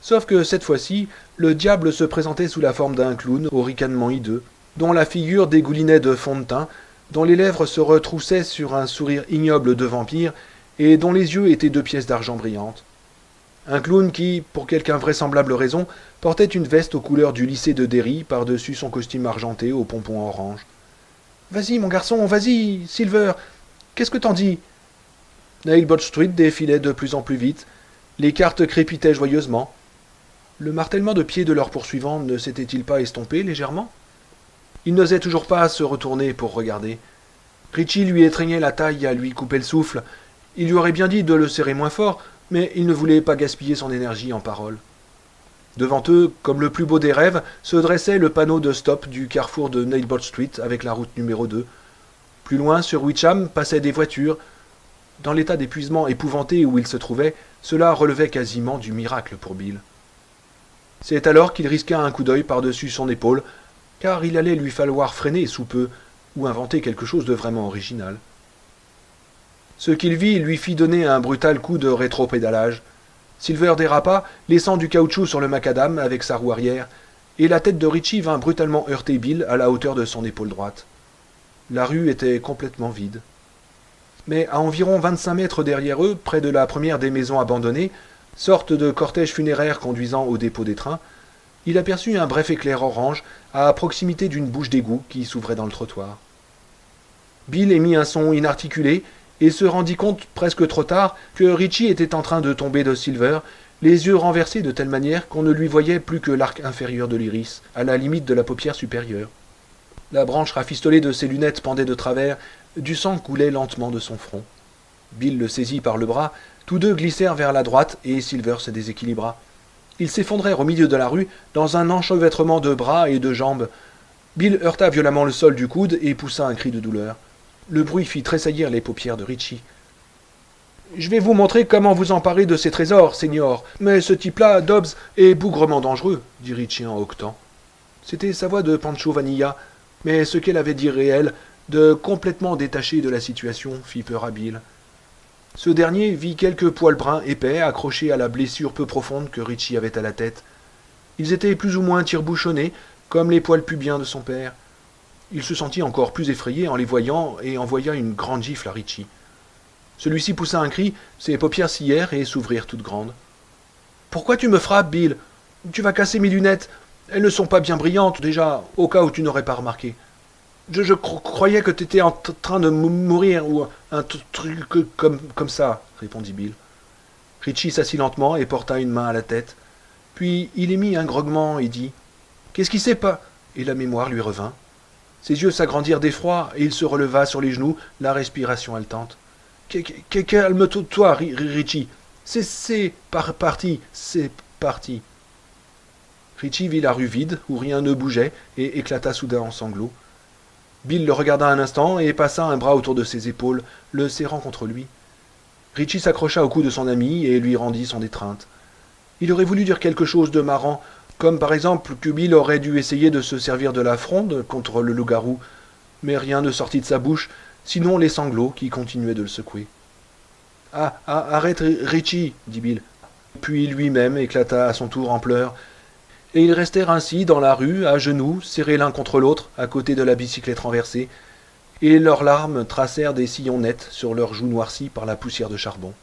sauf que cette fois-ci, le diable se présentait sous la forme d'un clown au ricanement hideux, dont la figure dégoulinait de fond de teint, dont les lèvres se retroussaient sur un sourire ignoble de vampire, et dont les yeux étaient deux pièces d'argent brillantes. Un clown qui, pour quelque invraisemblable raison, portait une veste aux couleurs du lycée de Derry par-dessus son costume argenté aux pompons orange. « Vas-y, mon garçon, vas-y, Silver, qu'est-ce que t'en dis ?» Nailbot Street défilait de plus en plus vite, les cartes crépitaient joyeusement. Le martèlement de pied de leurs poursuivants ne s'était-il pas estompé légèrement? Il n'osait toujours pas se retourner pour regarder. Richie lui étreignait la taille à lui couper le souffle. Il lui aurait bien dit de le serrer moins fort, mais il ne voulait pas gaspiller son énergie en paroles. Devant eux, comme le plus beau des rêves, se dressait le panneau de stop du carrefour de Neighbor Street avec la route numéro 2. Plus loin, sur Witcham, passaient des voitures. Dans l'état d'épuisement épouvanté où il se trouvait, cela relevait quasiment du miracle pour Bill. C'est alors qu'il risqua un coup d'œil par-dessus son épaule, car il allait lui falloir freiner sous peu, ou inventer quelque chose de vraiment original. Ce qu'il vit lui fit donner un brutal coup de rétropédalage. Silver dérapa, laissant du caoutchouc sur le macadam avec sa roue arrière, et la tête de Richie vint brutalement heurter Bill à la hauteur de son épaule droite. La rue était complètement vide. Mais à environ 25 mètres derrière eux, près de la première des maisons abandonnées, sorte de cortège funéraire conduisant au dépôt des trains, il aperçut un bref éclair orange à proximité d'une bouche d'égout qui s'ouvrait dans le trottoir. Bill émit un son inarticulé et se rendit compte presque trop tard que Richie était en train de tomber de Silver, les yeux renversés de telle manière qu'on ne lui voyait plus que l'arc inférieur de l'iris, à la limite de la paupière supérieure. La branche rafistolée de ses lunettes pendait de travers, du sang coulait lentement de son front. Bill le saisit par le bras, tous deux glissèrent vers la droite et Silver se déséquilibra. Ils s'effondrèrent au milieu de la rue, dans un enchevêtrement de bras et de jambes. Bill heurta violemment le sol du coude et poussa un cri de douleur. Le bruit fit tressaillir les paupières de Richie. « Je vais vous montrer comment vous emparer de ces trésors, Seigneur. Mais ce type-là, Dobbs, est bougrement dangereux, dit Richie en hoquetant. C'était sa voix de Pancho Vanilla, mais ce qu'elle avait dit réel, de complètement détaché de la situation, fit peur à Bill. Ce dernier vit quelques poils bruns épais accrochés à la blessure peu profonde que Richie avait à la tête. Ils étaient plus ou moins tire-bouchonnés, comme les poils pubiens de son père. Il se sentit encore plus effrayé en les voyant et envoya une grande gifle à Richie. Celui-ci poussa un cri, ses paupières scièrent et s'ouvrirent toutes grandes. « Pourquoi tu me frappes, Bill? Tu vas casser mes lunettes. Elles ne sont pas bien brillantes, déjà, au cas où tu n'aurais pas remarqué. Je croyais que tu étais en train de mourir, ou un truc comme ça, répondit Bill. Richie s'assit lentement et porta une main à la tête. Puis il émit un grognement et dit « Qu'est-ce qui s'est pas ?» Et la mémoire lui revint. Ses yeux s'agrandirent d'effroi et il se releva sur les genoux, la respiration haletante. « Calme-toi, Richie. C'est parti, c'est parti. » Richie vit la rue vide, où rien ne bougeait, et éclata soudain en sanglots. Bill le regarda un instant et passa un bras autour de ses épaules, le serrant contre lui. Richie s'accrocha au cou de son ami et lui rendit son étreinte. Il aurait voulu dire quelque chose de marrant, comme par exemple que Bill aurait dû essayer de se servir de la fronde contre le loup-garou, mais rien ne sortit de sa bouche, sinon les sanglots qui continuaient de le secouer. « Arrête, Richie !» dit Bill. Puis lui-même éclata à son tour en pleurs, et ils restèrent ainsi dans la rue, à genoux, serrés l'un contre l'autre, à côté de la bicyclette renversée, et leurs larmes tracèrent des sillons nets sur leurs joues noircies par la poussière de charbon.